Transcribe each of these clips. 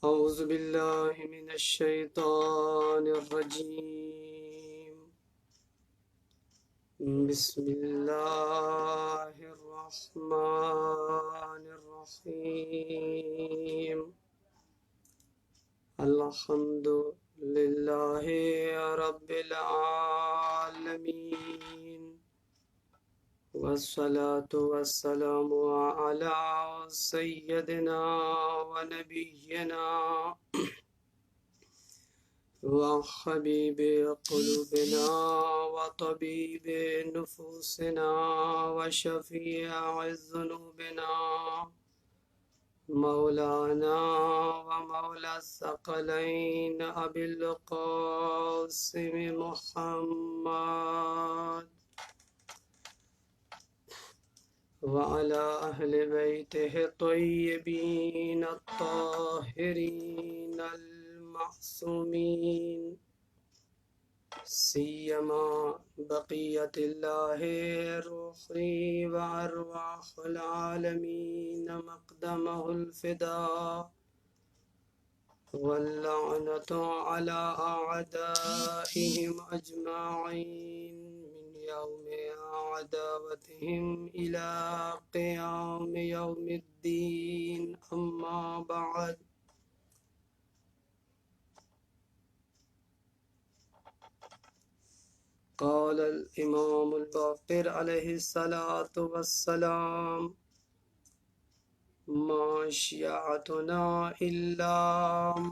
أعوذ بالله من الشيطان الرجيم. بسم الله الرحمن الرحيم. الحمد لله رب العالمين، والصلاة والسلام على سيدنا ونبينا وحبيب قلوبنا وطبيب نفوسنا وشفيع ذنوبنا مولانا ومولى الثقلين أبي القاسم محمد وعلى أهل بيته الطيبين الطاهرين المعصومين، سيما بقية الله روحي وأرواح العالمين مقدمه الفداء، واللعنة على أعدائهم أجمعين من يوم عداوتهم إلى قيام يوم الدين. أما بعد، قال الإمام الباقر عليه الصلاة والسلام: ما شيعتنا إلا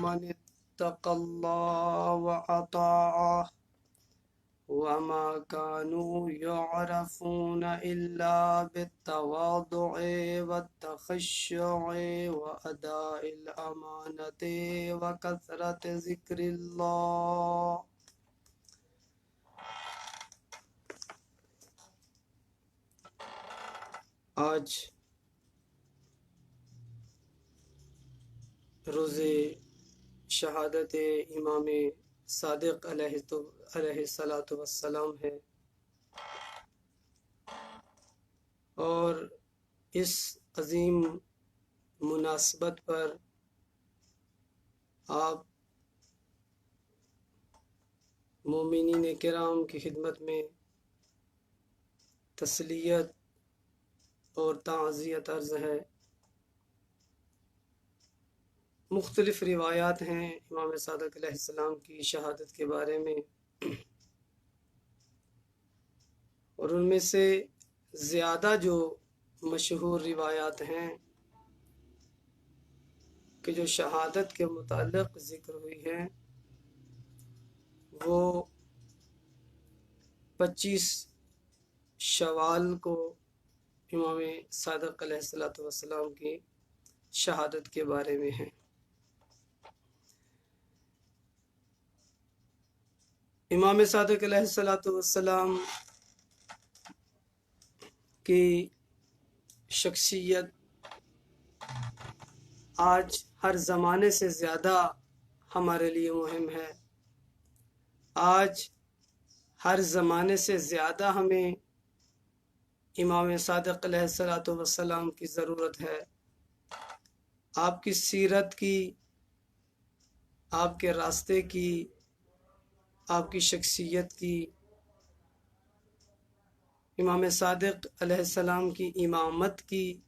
من اتقى الله وأطاعه، وما كانوا يعرفون إلا بالتواضع والتخشع وأداء الأمانة وكثرة ذكر الله. آج روز شہادت امام صادق علیہ السلام ہے، اور اس عظیم مناسبت پر آپ مومنین کرام کی خدمت میں تسلیت اور تعزیت عرض ہے۔ مختلف روایات ہیں امام صادق علیہ السلام کی شہادت کے بارے میں، اور ان میں سے زیادہ جو مشہور روایات ہیں کہ جو شہادت کے متعلق ذکر ہوئی ہیں، وہ 25 شوال کو امام صادق علیہ السلام کی شہادت کے بارے میں ہیں۔ امام صادق علیہ السلام کی شخصیت آج ہر زمانے سے زیادہ ہمارے لیے مہم ہے۔ آج ہر زمانے سے زیادہ ہمیں امام صادق علیہ السلام کی ضرورت ہے۔ آپ کی سیرت کی، آپ کے راستے کی، آپ کی شخصیت کی، امام صادق علیہ السلام کی امامت کی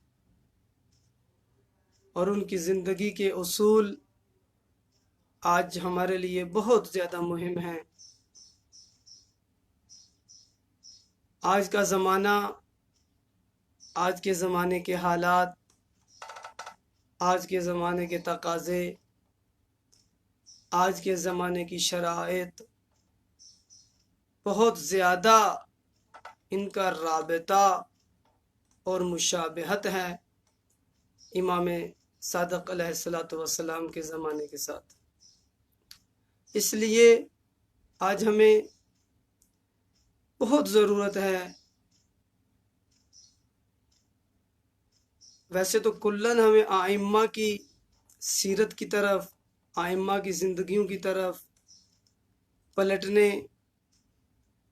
اور ان کی زندگی کے اصول آج ہمارے لیے بہت زیادہ مہم ہیں۔ آج کا زمانہ، آج کے زمانے کے حالات، آج کے زمانے کے تقاضے، آج کے زمانے کی شرائط بہت زیادہ ان کا رابطہ اور مشابہت ہے امام صادق علیہ السلام کے زمانے کے ساتھ۔ اس لیے آج ہمیں بہت ضرورت ہے، ویسے تو کلن ہمیں ائمہ کی سیرت کی طرف، ائمہ کی زندگیوں کی طرف پلٹنے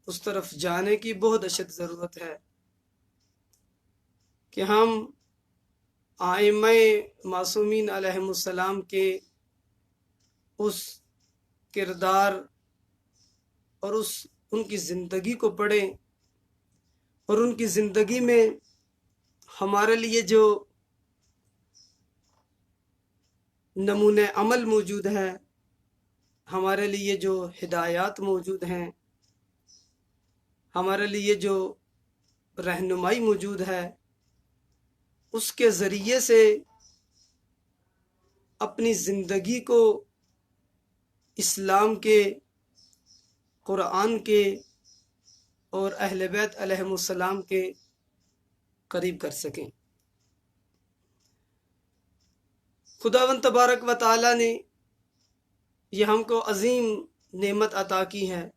اس طرف جانے کی بہت اشد ضرورت ہے کہ ہم ائمہ معصومین علیہم السلام کے اس کردار اور ان کی زندگی کو پڑھیں، اور ان کی زندگی میں ہمارے لیے جو نمونہ عمل موجود ہے، ہمارے لیے جو ہدایات موجود ہیں، ہمارے لیے جو رہنمائی موجود ہے، اس کے ذریعے سے اپنی زندگی کو اسلام کے، قرآن کے اور اہل بیت علیہم السلام کے قریب کر سکیں۔ خداوند تبارک و تعالی نے یہ ہم کو عظیم نعمت عطا کی ہے،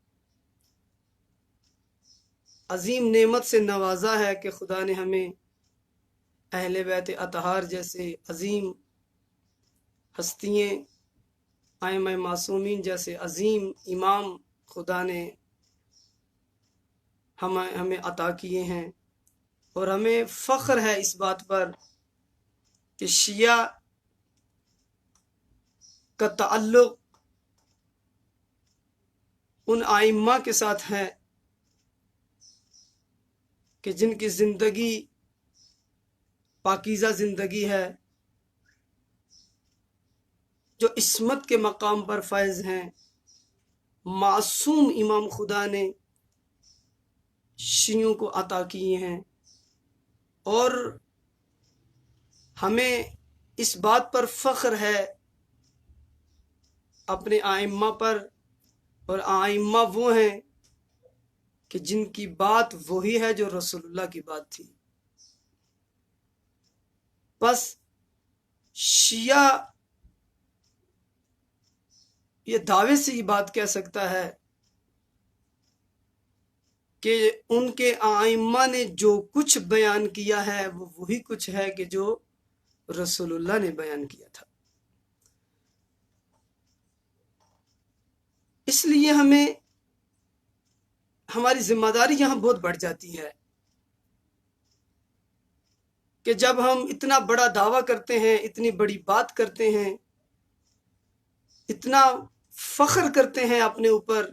عظیم نعمت سے نوازا ہے کہ خدا نے ہمیں اہل بیت اطہار جیسے عظیم ہستیاں، ائمہ معصومین جیسے عظیم امام خدا نے ہمیں عطا کیے ہیں، اور ہمیں فخر ہے اس بات پر کہ شیعہ کا تعلق ان ائمہ کے ساتھ ہے کہ جن کی زندگی پاکیزہ زندگی ہے، جو عصمت کے مقام پر فائز ہیں، معصوم امام خدا نے شیعوں کو عطا کیے ہیں۔ اور ہمیں اس بات پر فخر ہے اپنے ائمہ پر، اور ائمہ وہ ہیں کہ جن کی بات وہی ہے جو رسول اللہ کی بات تھی۔ بس شیعہ یہ دعوے سے یہ بات کہہ سکتا ہے کہ ان کے ائمہ نے جو کچھ بیان کیا ہے وہ وہی کچھ ہے کہ جو رسول اللہ نے بیان کیا تھا۔ اس لیے ہماری ذمہ داری یہاں بہت بڑھ جاتی ہے کہ جب ہم اتنا بڑا دعویٰ کرتے ہیں، اتنی بڑی بات کرتے ہیں، اتنا فخر کرتے ہیں اپنے اوپر،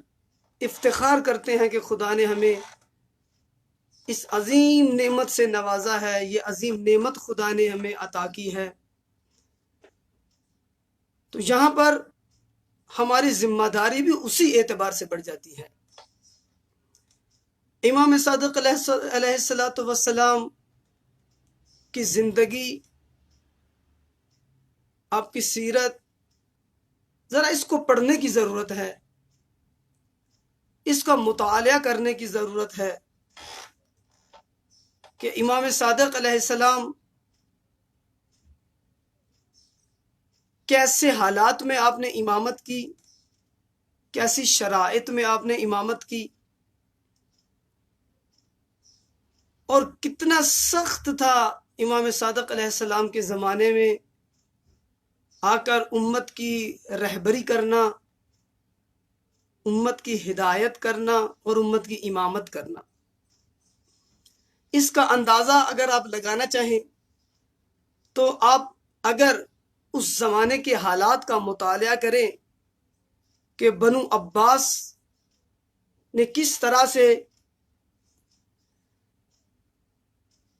افتخار کرتے ہیں کہ خدا نے ہمیں اس عظیم نعمت سے نوازا ہے، یہ عظیم نعمت خدا نے ہمیں عطا کی ہے، تو یہاں پر ہماری ذمہ داری بھی اسی اعتبار سے بڑھ جاتی ہے۔ امام صادق علیہ السلام کی زندگی، آپ کی سیرت، ذرا اس کو پڑھنے کی ضرورت ہے، اس کا مطالعہ کرنے کی ضرورت ہے کہ امام صادق علیہ السلام کیسے حالات میں آپ نے امامت کی، کیسی شرائط میں آپ نے امامت کی، اور کتنا سخت تھا امام صادق علیہ السلام کے زمانے میں آ کر امت کی رہبری کرنا، امت کی ہدایت کرنا اور امت کی امامت کرنا۔ اس کا اندازہ اگر آپ لگانا چاہیں تو آپ اگر اس زمانے کے حالات کا مطالعہ کریں کہ بنو عباس نے کس طرح سے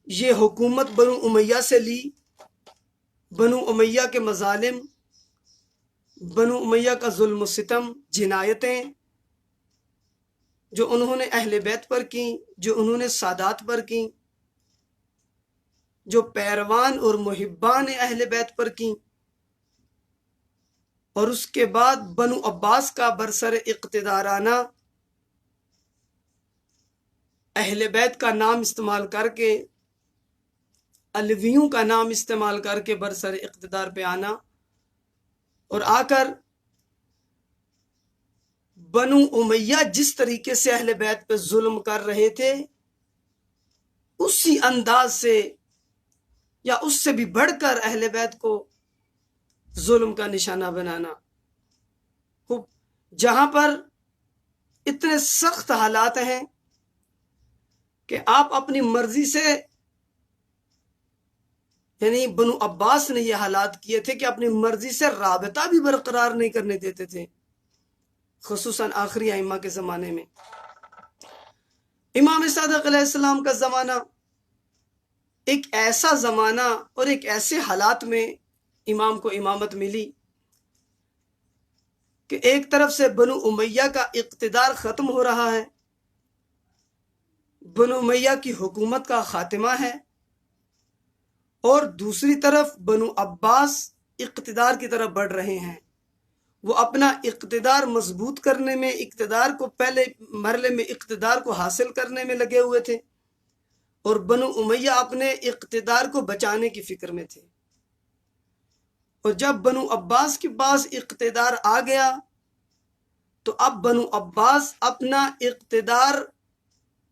یہ حکومت بنو امیہ سے لی، بنو امیہ کے مظالم، بنو امیہ کا ظلم و ستم، جنایتیں جو انہوں نے اہل بیت پر کی، جو انہوں نے سادات پر کی، جو پیروان اور محبان اہل بیت پر کی، اور اس کے بعد بنو عباس کا برسر اقتدارانہ اہل بیت کا نام استعمال کر کے، علویوں کا نام استعمال کر کے برسر اقتدار پہ آنا، اور آ کر بنو امیہ جس طریقے سے اہل بیت پہ ظلم کر رہے تھے اسی انداز سے یا اس سے بھی بڑھ کر اہل بیت کو ظلم کا نشانہ بنانا، جہاں پر اتنے سخت حالات ہیں کہ آپ اپنی مرضی سے، یعنی بنو عباس نے یہ حالات کیے تھے کہ اپنی مرضی سے رابطہ بھی برقرار نہیں کرنے دیتے تھے، خصوصاً آخری ائمہ کے زمانے میں۔ امام صادق علیہ السلام کا زمانہ ایک ایسا زمانہ اور ایک ایسے حالات میں امام کو امامت ملی کہ ایک طرف سے بنو امیہ کا اقتدار ختم ہو رہا ہے، بنو امیہ کی حکومت کا خاتمہ ہے، اور دوسری طرف بنو عباس اقتدار کی طرف بڑھ رہے ہیں۔ وہ اپنا اقتدار مضبوط کرنے میں، اقتدار کو پہلے مرحلے میں اقتدار کو حاصل کرنے میں لگے ہوئے تھے، اور بنو امیہ اپنے اقتدار کو بچانے کی فکر میں تھے۔ اور جب بنو عباس کے پاس اقتدار آ گیا تو اب بنو عباس اپنا اقتدار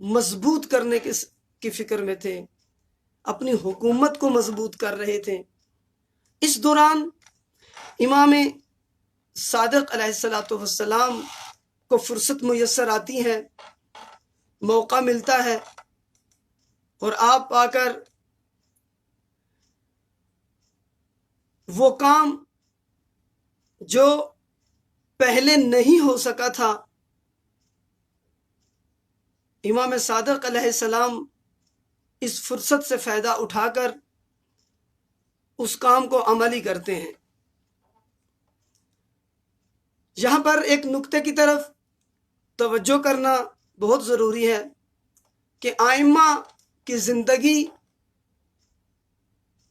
مضبوط کرنے کی فکر میں تھے، اپنی حکومت کو مضبوط کر رہے تھے۔ اس دوران امام صادق علیہ السلام کو فرصت میسر آتی ہے، موقع ملتا ہے، اور آپ آ کر وہ کام جو پہلے نہیں ہو سکا تھا، امام صادق علیہ السلام اس فرصت سے فائدہ اٹھا کر اس کام کو عملی کرتے ہیں۔ یہاں پر ایک نقطے کی طرف توجہ کرنا بہت ضروری ہے کہ ائمہ کی زندگی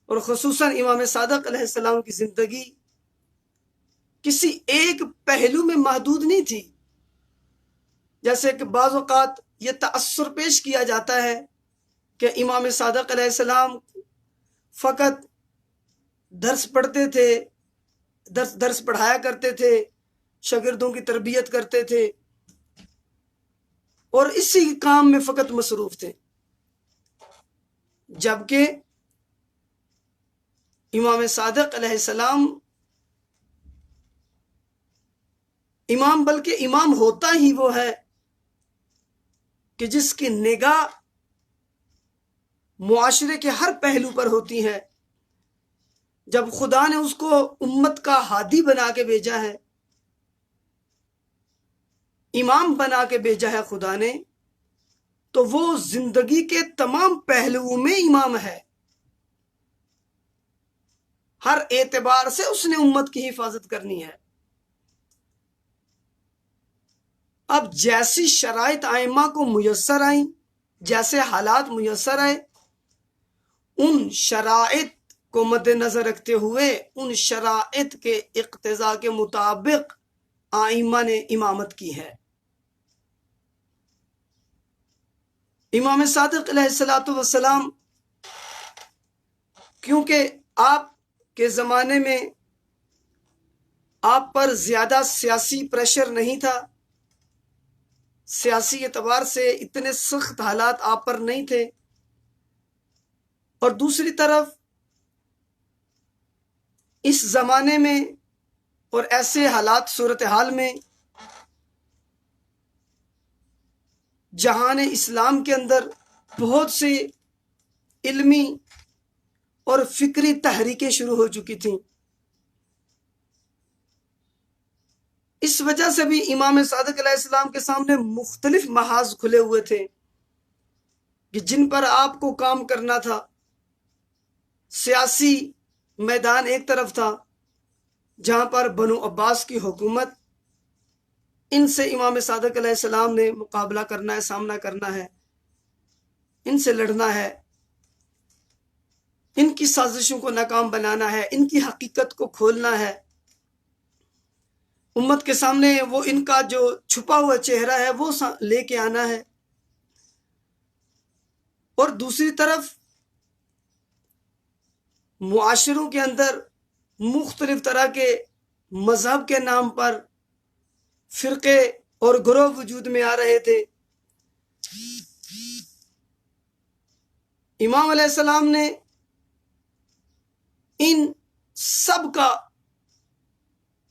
اور خصوصاً امام صادق علیہ السلام کی زندگی کسی ایک پہلو میں محدود نہیں تھی، جیسے کہ بعض اوقات یہ تأثر پیش کیا جاتا ہے کہ امام صادق علیہ السلام فقط درس پڑھتے تھے، درس پڑھایا کرتے تھے، شاگردوں کی تربیت کرتے تھے، اور اسی کام میں فقط مصروف تھے، جبکہ امام صادق علیہ السلام امام، بلکہ امام ہوتا ہی وہ ہے کہ جس کی نگاہ معاشرے کے ہر پہلو پر ہوتی ہے۔ جب خدا نے اس کو امت کا ہادی بنا کے بھیجا ہے، امام بنا کے بھیجا ہے خدا نے، تو وہ زندگی کے تمام پہلوؤں میں امام ہے۔ ہر اعتبار سے اس نے امت کی حفاظت کرنی ہے۔ اب جیسی شرائط ائمہ کو میسر آئیں، جیسے حالات میسر آئے، ان شرائط کو مد نظر رکھتے ہوئے، ان شرائط کے اقتضاء کے مطابق ائمہ نے امامت کی ہے۔ امام صادق علیہ السلام کیونکہ آپ کے زمانے میں آپ پر زیادہ سیاسی پریشر نہیں تھا، سیاسی اعتبار سے اتنے سخت حالات آپ پر نہیں تھے، اور دوسری طرف اس زمانے میں اور ایسے حالات صورتحال میں جہان اسلام کے اندر بہت سی علمی اور فکری تحریکیں شروع ہو چکی تھیں۔ اس وجہ سے بھی امام صادق علیہ السلام کے سامنے مختلف محاذ کھلے ہوئے تھے کہ جن پر آپ کو کام کرنا تھا۔ سیاسی میدان ایک طرف تھا جہاں پر بنو عباس کی حکومت، ان سے امام صادق علیہ السلام نے مقابلہ کرنا ہے، سامنا کرنا ہے، ان سے لڑنا ہے، ان کی سازشوں کو ناکام بنانا ہے، ان کی حقیقت کو کھولنا ہے، امت کے سامنے وہ ان کا جو چھپا ہوا چہرہ ہے وہ لے کے آنا ہے۔ اور دوسری طرف معاشروں کے اندر مختلف طرح کے مذہب کے نام پر فرقے اور گروہ وجود میں آ رہے تھے۔ امام علیہ السلام نے ان سب کا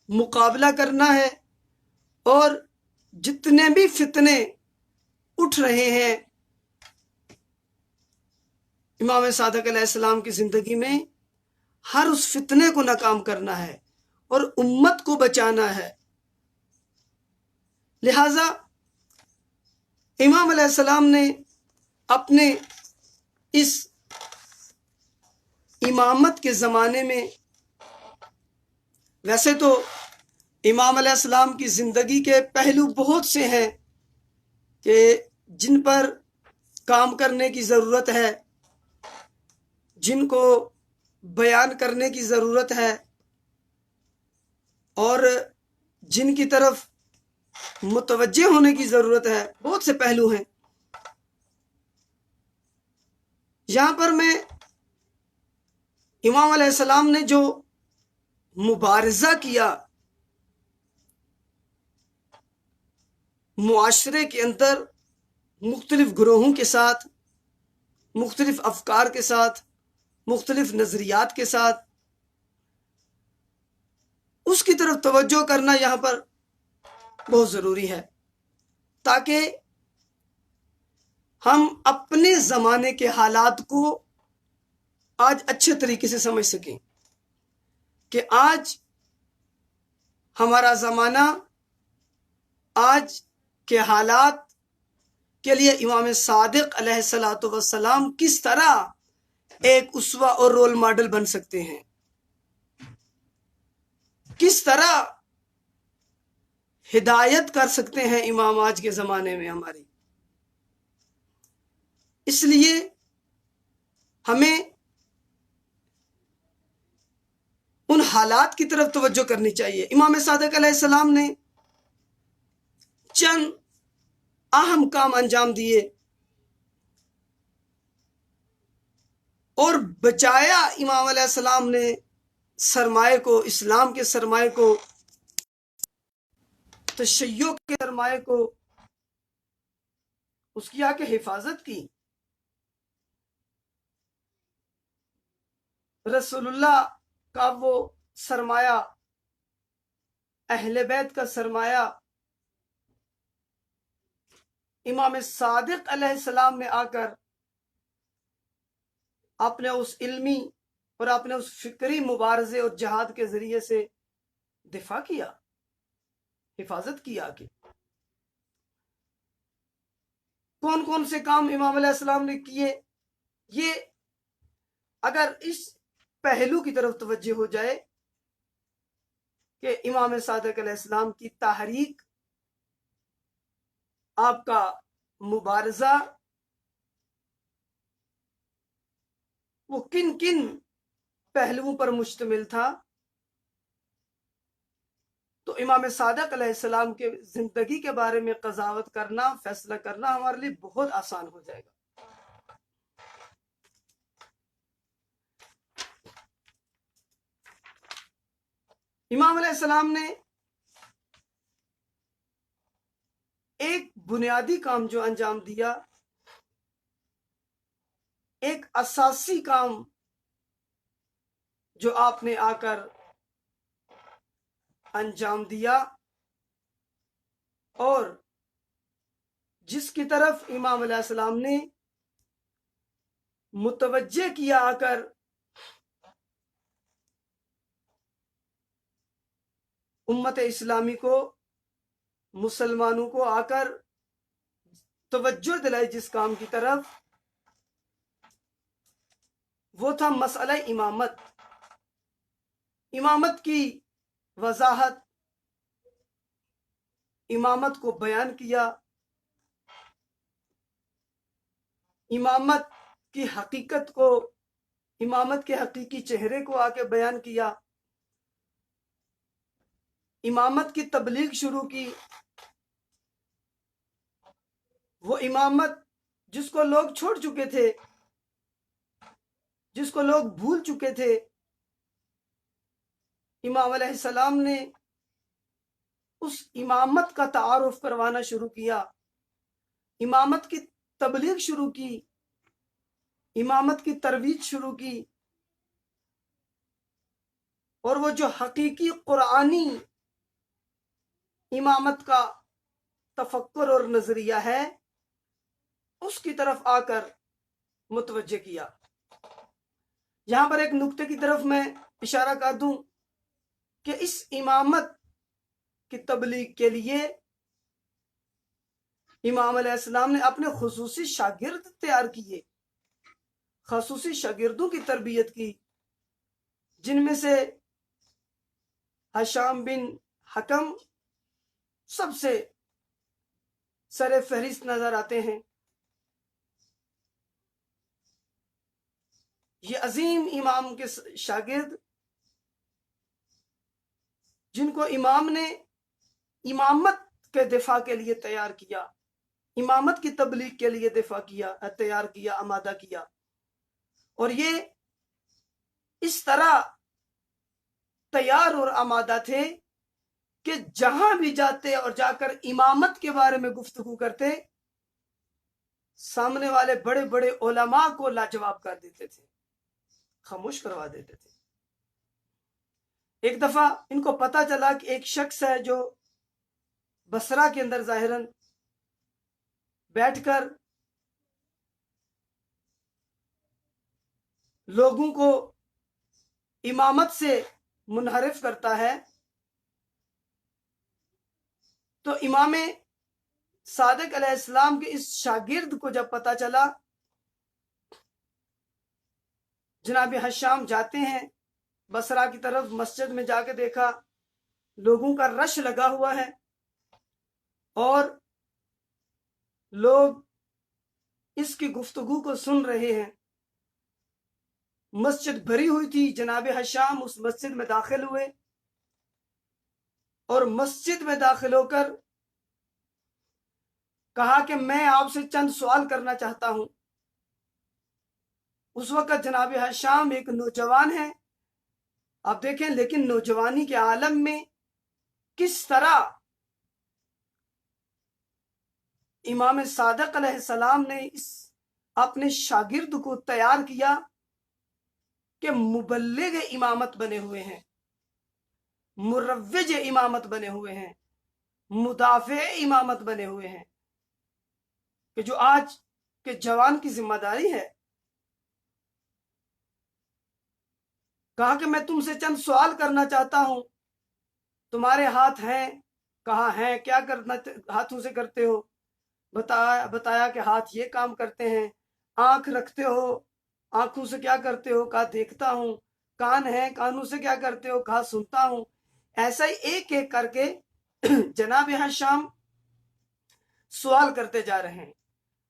مقابلہ کرنا ہے اور جتنے بھی فتنے اٹھ رہے ہیں امام صادق علیہ السلام کی زندگی میں، ہر اس فتنے کو ناکام کرنا ہے اور امت کو بچانا ہے۔ لہذا امام علیہ السلام نے اپنے اس امامت کے زمانے میں، ویسے تو امام علیہ السلام کی زندگی کے پہلو بہت سے ہیں کہ جن پر کام کرنے کی ضرورت ہے، جن کو بیان کرنے کی ضرورت ہے، اور جن کی طرف متوجہ ہونے کی ضرورت ہے۔ بہت سے پہلو ہیں۔ یہاں پر میں امام علیہ السلام نے جو مبارزہ کیا معاشرے کے اندر مختلف گروہوں کے ساتھ، مختلف افکار کے ساتھ، مختلف نظریات کے ساتھ، اس کی طرف توجہ کرنا یہاں پر بہت ضروری ہے، تاکہ ہم اپنے زمانے کے حالات کو آج اچھے طریقے سے سمجھ سکیں کہ آج ہمارا زمانہ، آج کے حالات کے لیے امام صادق علیہ الصلوۃ والسلام کس طرح ایک اسوہ اور رول ماڈل بن سکتے ہیں، کس طرح ہدایت کر سکتے ہیں امام آج کے زمانے میں ہماری۔ اس لیے ہمیں ان حالات کی طرف توجہ کرنی چاہیے۔ امام صادق علیہ السلام نے چند اہم کام انجام دیے اور بچایا امام علیہ السلام نے سرمایہ کو، اسلام کے سرمایہ کو، تشیع کے سرمایہ کو، اس کی آ کے حفاظت کی۔ رسول اللہ کا وہ سرمایہ، اہل بیت کا سرمایہ، امام صادق علیہ السلام نے آ کر اپنے اس علمی اور اپنے اس فکری مبارزے اور جہاد کے ذریعے سے دفاع کیا، حفاظت کیا۔ کہ کون کون سے کام امام علیہ السلام نے کیے، یہ اگر اس پہلو کی طرف توجہ ہو جائے کہ امام صادق علیہ السلام کی تحریک، آپ کا مبارزہ، وہ کن کن پہلوؤں پر مشتمل تھا، تو امام صادق علیہ السلام کے زندگی کے بارے میں قضاوت کرنا، فیصلہ کرنا ہمارے لیے بہت آسان ہو جائے گا۔ امام علیہ السلام نے ایک بنیادی کام جو انجام دیا، ایک اساسی کام جو آپ نے آ کر انجام دیا، اور جس کی طرف امام علیہ السلام نے متوجہ کیا آ کر، امت اسلامی کو، مسلمانوں کو آ کر توجہ دلائی جس کام کی طرف، وہ تھا مسئلہ امامت، امامت کی وضاحت، امامت کو بیان کیا، امامت کی حقیقت کو، امامت کے حقیقی چہرے کو آ کے بیان کیا، امامت کی تبلیغ شروع کی۔ وہ امامت جس کو لوگ چھوڑ چکے تھے، جس کو لوگ بھول چکے تھے، امام علیہ السلام نے اس امامت کا تعارف کروانا شروع کیا، امامت کی تبلیغ شروع کی، امامت کی ترویج شروع کی، اور وہ جو حقیقی قرآنی امامت کا تفکر اور نظریہ ہے اس کی طرف آ کر متوجہ کیا۔ یہاں پر ایک نقطے کی طرف میں اشارہ کر دوں کہ اس امامت کی تبلیغ کے لیے امام علیہ السلام نے اپنے خصوصی شاگرد تیار کیے، خصوصی شاگردوں کی تربیت کی، جن میں سے ہشام بن حکم سب سے سر فہرست نظر آتے ہیں۔ یہ عظیم امام کے شاگرد، جن کو امام نے امامت کے دفاع کے لیے تیار کیا، امامت کی تبلیغ کے لیے تیار کیا، آمادہ کیا، اور یہ اس طرح تیار اور آمادہ تھے کہ جہاں بھی جاتے اور جا کر امامت کے بارے میں گفتگو کرتے، سامنے والے بڑے بڑے علماء کو لاجواب کر دیتے تھے، خاموش کروا دیتے تھے۔ ایک دفعہ ان کو پتا چلا کہ ایک شخص ہے جو بصرہ کے اندر ظاہراً بیٹھ کر لوگوں کو امامت سے منحرف کرتا ہے، تو امام صادق علیہ السلام کے اس شاگرد کو جب پتا چلا، جناب ہشام جاتے ہیں بصرہ کی طرف، مسجد میں جا کے دیکھا لوگوں کا رش لگا ہوا ہے اور لوگ اس کی گفتگو کو سن رہے ہیں، مسجد بھری ہوئی تھی۔ جناب ہشام اس مسجد میں داخل ہوئے اور مسجد میں داخل ہو کر کہا کہ میں آپ سے چند سوال کرنا چاہتا ہوں۔ اس وقت جناب ہشام ایک نوجوان ہے، آپ دیکھیں، لیکن نوجوانی کے عالم میں کس طرح امام صادق علیہ السلام نے اس اپنے شاگرد کو تیار کیا کہ مبلغ امامت بنے ہوئے ہیں، مروج امامت بنے ہوئے ہیں، مدافع امامت بنے ہوئے ہیں، کہ جو آج کے جوان کی ذمہ داری ہے۔ کہا کہ میں تم سے چند سوال کرنا چاہتا ہوں، تمہارے ہاتھ ہیں؟ کہا ہیں۔ کیا کرنا ہاتھوں سے کرتے ہو؟ بتایا کہ ہاتھ یہ کام کرتے ہیں۔ آنکھ رکھتے ہو، آنکھوں سے کیا کرتے ہو؟ کہا دیکھتا ہوں۔ کان ہیں، کانوں سے کیا کرتے ہو؟ کہا سنتا ہوں۔ ایسا ہی ایک ایک کر کے جناب ہشام سوال کرتے جا رہے ہیں،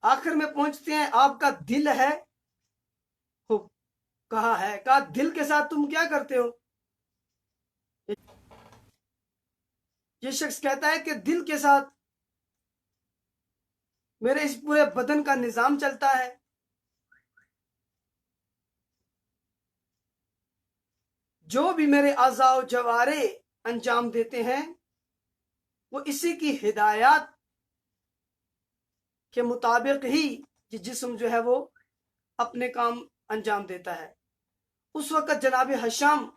آخر میں پہنچتے ہیں آپ کا دل ہے؟ کہا ہے۔ کہا دل کے ساتھ تم کیا کرتے ہو؟ یہ شخص کہتا ہے کہ دل کے ساتھ میرے اس پورے بدن کا نظام چلتا ہے، جو بھی میرے اعضاء و جوارے انجام دیتے ہیں وہ اسی کی ہدایات کے مطابق ہی یہ جسم جو ہے وہ اپنے کام انجام دیتا ہے۔ اس وقت جناب ہشام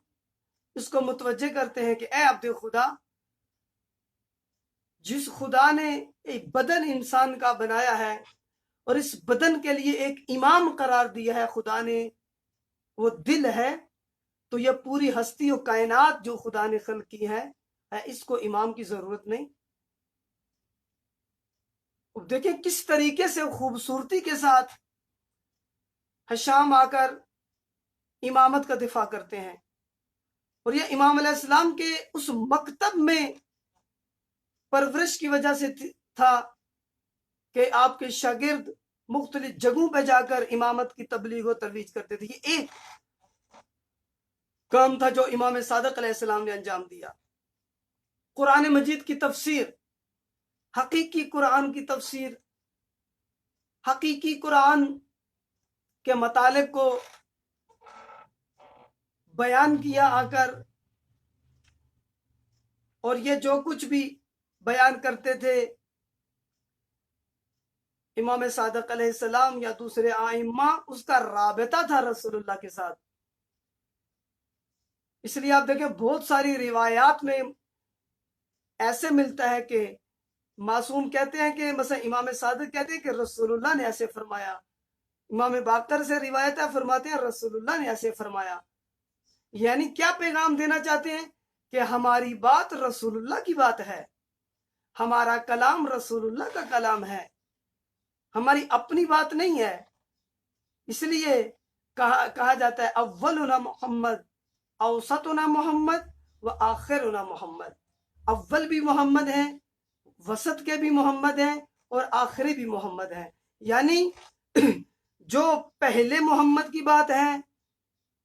اس کو متوجہ کرتے ہیں کہ اے عبد خدا، جس خدا نے ایک بدن انسان کا بنایا ہے اور اس بدن کے لیے ایک امام قرار دیا ہے خدا نے، وہ دل ہے، تو یہ پوری ہستی و کائنات جو خدا نے خلق کی ہے اس کو امام کی ضرورت نہیں۔ دیکھیں کس طریقے سے خوبصورتی کے ساتھ ہشام آ کر امامت کا دفاع کرتے ہیں، اور یہ امام علیہ السلام کے اس مکتب میں پرورش کی وجہ سے تھا کہ آپ کے شاگرد مختلف جگہوں پہ جا کر امامت کی تبلیغ و ترویج کرتے تھے۔ یہ ایک کام تھا جو امام صادق علیہ السلام نے انجام دیا۔ قرآن مجید کی تفسیر، حقیقی قرآن کی تفسیر، حقیقی قرآن کے مطالب کو بیان کیا آ کر، اور یہ جو کچھ بھی بیان کرتے تھے امام صادق علیہ السلام یا دوسرے آئمہ، اس کا رابطہ تھا رسول اللہ کے ساتھ۔ اس لیے آپ دیکھیں بہت ساری روایات میں ایسے ملتا ہے کہ معصوم کہتے ہیں کہ مثلا امام صادق کہتے ہیں کہ رسول اللہ نے ایسے فرمایا، امام باقر سے روایت ہے، فرماتے ہیں رسول اللہ نے ایسے فرمایا۔ یعنی کیا پیغام دینا چاہتے ہیں کہ ہماری بات رسول اللہ کی بات ہے، ہمارا کلام رسول اللہ کا کلام ہے، ہماری اپنی بات نہیں ہے۔ اس لیے کہا جاتا ہے اولنا محمد، اوسطنا محمد و آخرنا محمد۔ اول بھی محمد ہیں، وسط کے بھی محمد ہیں، اور آخری بھی محمد ہیں۔ یعنی جو پہلے محمد کی بات ہے،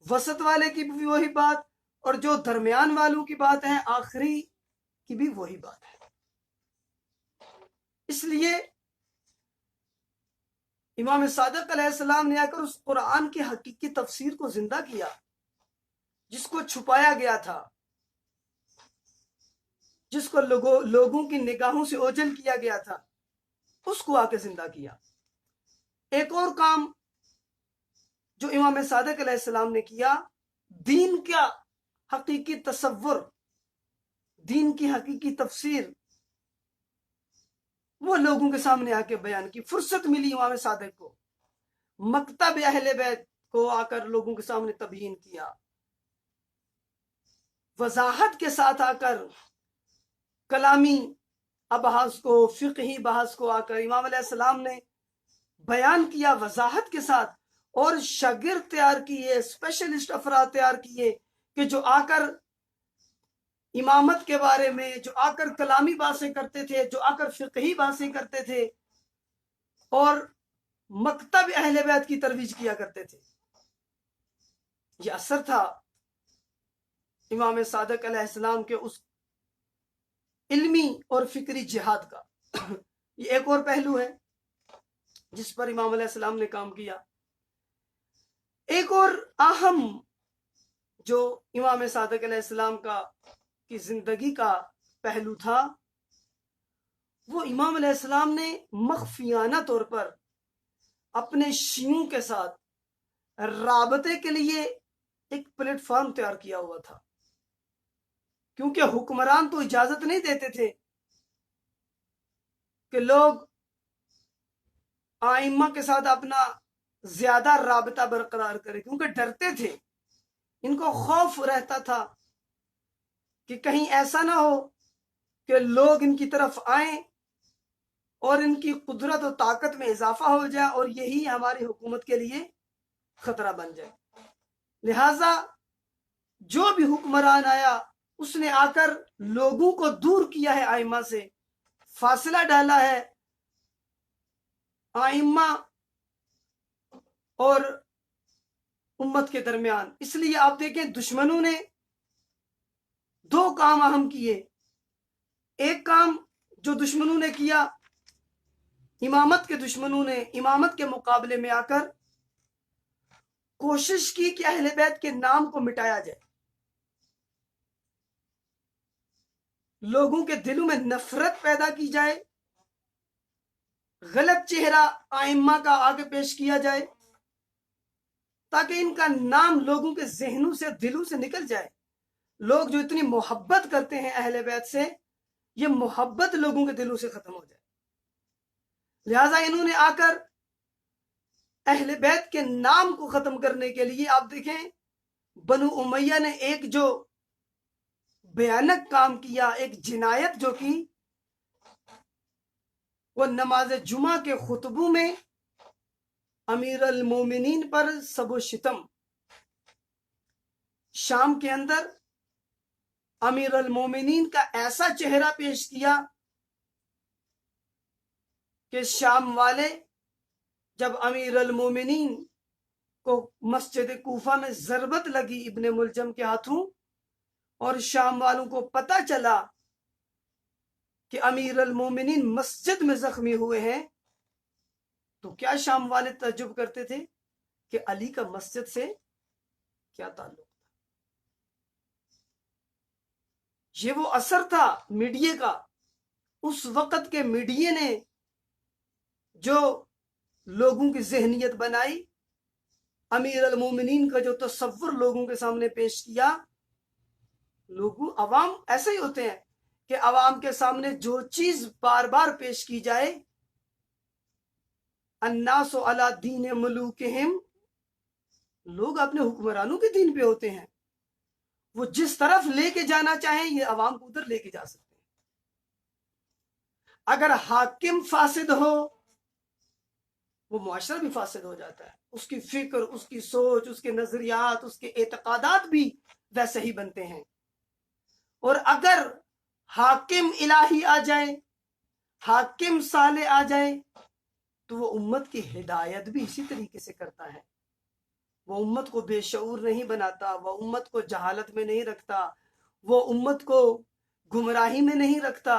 وسط والے کی بھی وہی بات، اور جو درمیان والوں کی بات ہے، آخری کی بھی وہی بات ہے۔ اس لیے امام صادق علیہ السلام نے آ کر اس قرآن کی حقیقی تفسیر کو زندہ کیا، جس کو چھپایا گیا تھا، جس کو لوگوں کی نگاہوں سے اوجھل کیا گیا تھا، اس کو آ کے زندہ کیا۔ ایک اور کام جو امام صادق علیہ السلام نے کیا، دین کا حقیقی تصور، دین کی حقیقی تفسیر، وہ لوگوں کے سامنے آ کے بیان کی۔ فرصت ملی امام صادق کو، مکتب اہل بیت کو آ کر لوگوں کے سامنے تبیین کیا، وضاحت کے ساتھ آ کر کلامی ابحاث کو، فقہی بحث کو آ کر امام علیہ السلام نے بیان کیا وضاحت کے ساتھ، اور شاگرد تیار کیے، اسپیشلسٹ افراد تیار کیے کہ جو آ کر امامت کے بارے میں، جو آ کر کلامی باتیں کرتے تھے، جو آ کر فقہی باتیں کرتے تھے، اور مکتب اہل بیت کی ترویج کیا کرتے تھے۔ یہ اثر تھا امام صادق علیہ السلام کے اس علمی اور فکری جہاد کا۔ یہ ایک اور پہلو ہے جس پر امام علیہ السلام نے کام کیا۔ ایک اور اہم جو امام صادق علیہ السلام کی زندگی کا پہلو تھا، وہ امام علیہ السلام نے مخفیانہ طور پر اپنے شیعوں کے ساتھ رابطے کے لیے ایک پلیٹ فارم تیار کیا ہوا تھا، کیونکہ حکمران تو اجازت نہیں دیتے تھے کہ لوگ آئمہ کے ساتھ اپنا زیادہ رابطہ برقرار کریں، کیونکہ ڈرتے تھے، ان کو خوف رہتا تھا کہ کہیں ایسا نہ ہو کہ لوگ ان کی طرف آئیں اور ان کی قدرت و طاقت میں اضافہ ہو جائے اور یہی ہماری حکومت کے لیے خطرہ بن جائے۔ لہٰذا جو بھی حکمران آیا، اس نے آ کر لوگوں کو دور کیا ہے آئمہ سے، فاصلہ ڈالا ہے آئمہ اور امت کے درمیان۔ اس لیے آپ دیکھیں دشمنوں نے دو کام اہم کیے۔ ایک کام جو دشمنوں نے کیا، امامت کے دشمنوں نے امامت کے مقابلے میں آ کر کوشش کی کہ اہل بیت کے نام کو مٹایا جائے، لوگوں کے دلوں میں نفرت پیدا کی جائے، غلط چہرہ آئمہ کا آگے پیش کیا جائے، تاکہ ان کا نام لوگوں کے ذہنوں سے، دلوں سے نکل جائے۔ لوگ جو اتنی محبت کرتے ہیں اہل بیت سے، یہ محبت لوگوں کے دلوں سے ختم ہو جائے۔ لہٰذا انہوں نے آ کر اہل بیت کے نام کو ختم کرنے کے لیے، آپ دیکھیں بنو امیہ نے ایک جو بھیانک کام کیا، ایک جنایت جو کی، وہ نماز جمعہ کے خطبوں میں امیر المومنین پر سب و شتم۔ شام کے اندر امیر المومنین کا ایسا چہرہ پیش کیا کہ شام والے جب امیر المومنین کو مسجد کوفہ میں ضربت لگی ابن ملجم کے ہاتھوں، اور شام والوں کو پتہ چلا کہ امیر المومنین مسجد میں زخمی ہوئے ہیں، تو کیا شام والے تعجب کرتے تھے کہ علی کا مسجد سے کیا تعلق تھا۔ یہ وہ اثر تھا میڈیا کا، اس وقت کے میڈیا نے جو لوگوں کی ذہنیت بنائی، امیر المومنین کا جو تصور لوگوں کے سامنے پیش کیا۔ لوگوں، عوام ایسے ہی ہوتے ہیں، کہ عوام کے سامنے جو چیز بار بار پیش کی جائے، الناس علی دین ملوکہم، لوگ اپنے حکمرانوں کے دین پہ ہوتے ہیں، وہ جس طرف لے کے جانا چاہیں یہ عوام کو ادھر لے کے جا سکتے ہیں۔ اگر حاکم فاسد ہو وہ معاشرہ بھی فاسد ہو جاتا ہے، اس کی فکر، اس کی سوچ، اس کے نظریات، اس کے اعتقادات بھی ویسے ہی بنتے ہیں۔ اور اگر حاکم الہی آ جائے، حاکم صالح آ جائے، تو وہ امت کی ہدایت بھی اسی طریقے سے کرتا ہے۔ وہ امت کو بے شعور نہیں بناتا، وہ امت کو جہالت میں نہیں رکھتا، وہ امت کو گمراہی میں نہیں رکھتا،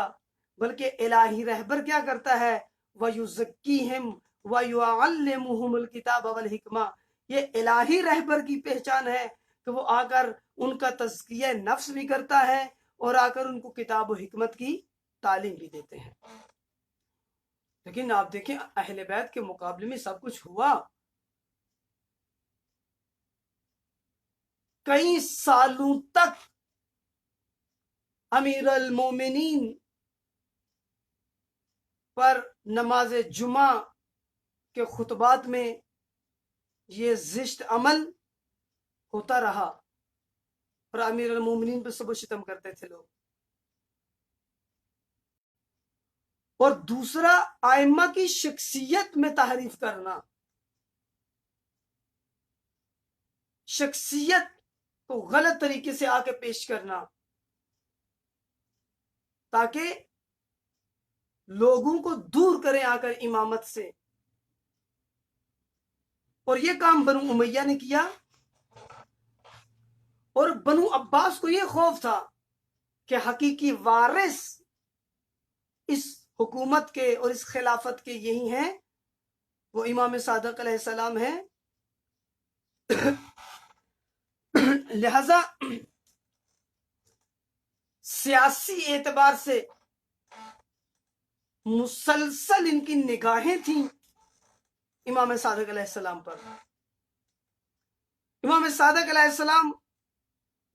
بلکہ الہی رہبر کیا کرتا ہے؟ وَيُزَكِّيهِمْ وَيُعَلِّمُهُمُ الْكِتَابَ وَالْحِكْمَةَ۔ یہ الہی رہبر کی پہچان ہے کہ وہ آ کر ان کا تزکیہ نفس بھی کرتا ہے اور آ کر ان کو کتاب و حکمت کی تعلیم بھی دیتے ہیں۔ لیکن آپ دیکھیں اہل بیت کے مقابلے میں سب کچھ ہوا، کئی سالوں تک امیر المومنین پر نماز جمعہ کے خطبات میں یہ زشت عمل ہوتا رہا اور امیر المومنین پہ سب و شتم کرتے تھے لوگ۔ اور دوسرا، ائمہ کی شخصیت میں تحریف کرنا، شخصیت کو غلط طریقے سے آ کے پیش کرنا تاکہ لوگوں کو دور کریں آ کر امامت سے۔ اور یہ کام بنو امیہ نے کیا، اور بنو عباس کو یہ خوف تھا کہ حقیقی وارث اس حکومت کے اور اس خلافت کے یہی ہیں، وہ امام صادق علیہ السلام ہیں۔ لہذا سیاسی اعتبار سے مسلسل ان کی نگاہیں تھیں امام صادق علیہ السلام پر۔ امام صادق علیہ السلام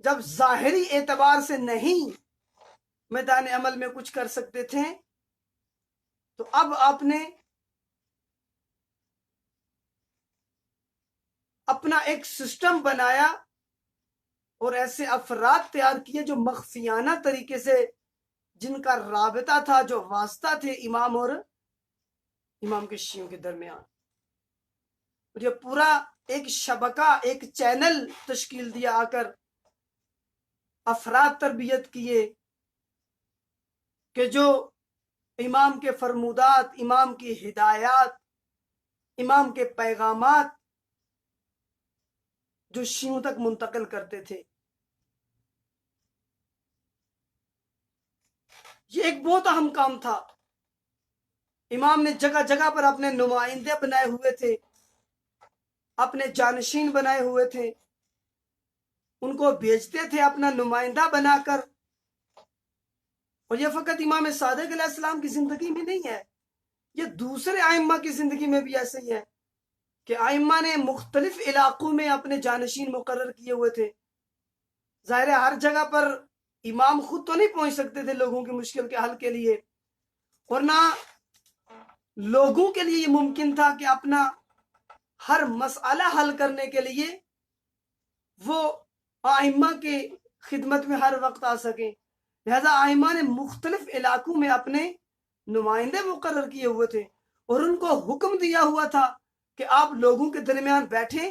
جب ظاہری اعتبار سے نہیں میدان عمل میں کچھ کر سکتے تھے تو اب آپ نے اپنا ایک سسٹم بنایا اور ایسے افراد تیار کیے جو مخفیانہ طریقے سے، جن کا رابطہ تھا، جو واسطہ تھے امام اور امام کے شیعوں کے درمیان، اور یہ پورا ایک شبکہ، ایک چینل تشکیل دیا، آ کر افراد تربیت کیے کہ جو امام کے فرمودات، امام کی ہدایات، امام کے پیغامات جو شیعوں تک منتقل کرتے تھے۔ یہ ایک بہت اہم کام تھا۔ امام نے جگہ جگہ پر اپنے نمائندے بنائے ہوئے تھے، اپنے جانشین بنائے ہوئے تھے، ان کو بھیجتے تھے اپنا نمائندہ بنا کر۔ اور یہ فقط امام صادق علیہ السلام کی زندگی میں نہیں ہے، یہ دوسرے ائمہ کی زندگی میں بھی ایسے ہی ہے کہ ائمہ نے مختلف علاقوں میں اپنے جانشین مقرر کیے ہوئے تھے۔ ظاہر ہے ہر جگہ پر امام خود تو نہیں پہنچ سکتے تھے لوگوں کی مشکل کے حل کے لیے، اور نہ لوگوں کے لیے یہ ممکن تھا کہ اپنا ہر مسئلہ حل کرنے کے لیے وہ ائمہ کے خدمت میں ہر وقت آ سکیں۔ لہذا ائمہ نے مختلف علاقوں میں اپنے نمائندے مقرر کیے ہوئے تھے اور ان کو حکم دیا ہوا تھا کہ آپ لوگوں کے درمیان بیٹھیں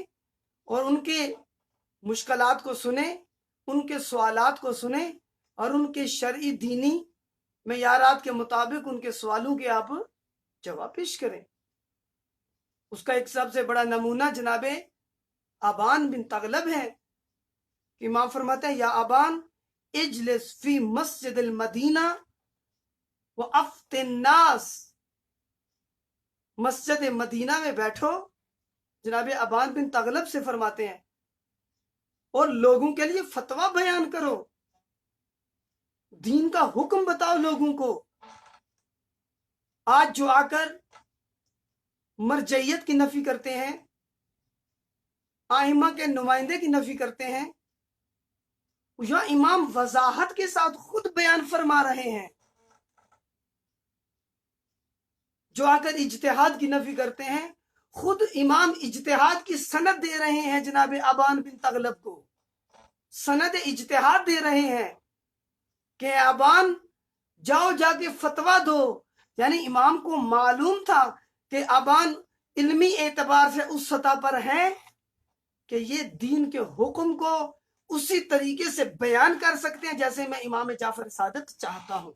اور ان کے مشکلات کو سنیں، ان کے سوالات کو سنیں اور ان کے شرعی دینی معیارات کے مطابق ان کے سوالوں کے آپ جواب پیش کریں۔ اس کا ایک سب سے بڑا نمونہ جناب ابان بن تغلب ہے کہ امام فرماتے ہیں، یا ابان اجلس فی مسجد المدینہ وافت الناس، مسجد مدینہ میں بیٹھو، جناب ابان بن تغلب سے فرماتے ہیں، اور لوگوں کے لیے فتویٰ بیان کرو، دین کا حکم بتاؤ لوگوں کو۔ آج جو آ کر مرجعیت کی نفی کرتے ہیں، ائمہ کے نمائندے کی نفی کرتے ہیں، یا امام وضاحت کے ساتھ خود بیان فرما رہے ہیں. جو آ کر اجتہاد کی نفی کرتے ہیں، خود امام اجتہاد کی سند دے رہے ہیں جناب ابان بن تغلب کو. سند اجتہاد دے رہے ہیں کہ ابان جاؤ جا کے فتویٰ دو. یعنی امام کو معلوم تھا کہ ابان علمی اعتبار سے اس سطح پر ہے کہ یہ دین کے حکم کو اسی طریقے سے بیان کر سکتے ہیں جیسے میں امام جعفر صادق چاہتا ہوں.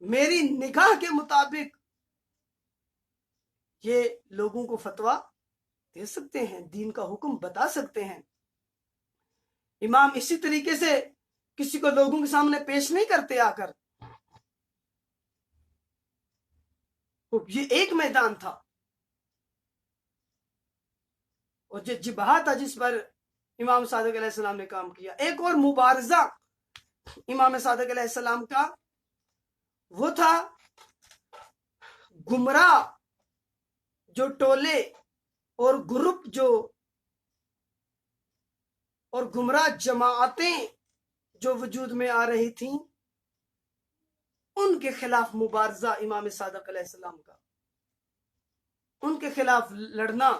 میری نگاہ کے مطابق یہ لوگوں کو فتویٰ دے سکتے ہیں، دین کا حکم بتا سکتے ہیں. امام اسی طریقے سے کسی کو لوگوں کے سامنے پیش نہیں کرتے آ کر. یہ ایک میدان تھا اور جو جبہہ تھا جس پر امام صادق علیہ السلام نے کام کیا. ایک اور مبارزہ امام صادق علیہ السلام کا وہ تھا گمراہ جو ٹولے اور گروپ اور گمراہ جماعتیں جو وجود میں آ رہی تھیں، ان کے خلاف مبارزہ امام صادق علیہ السلام کا، ان کے خلاف لڑنا.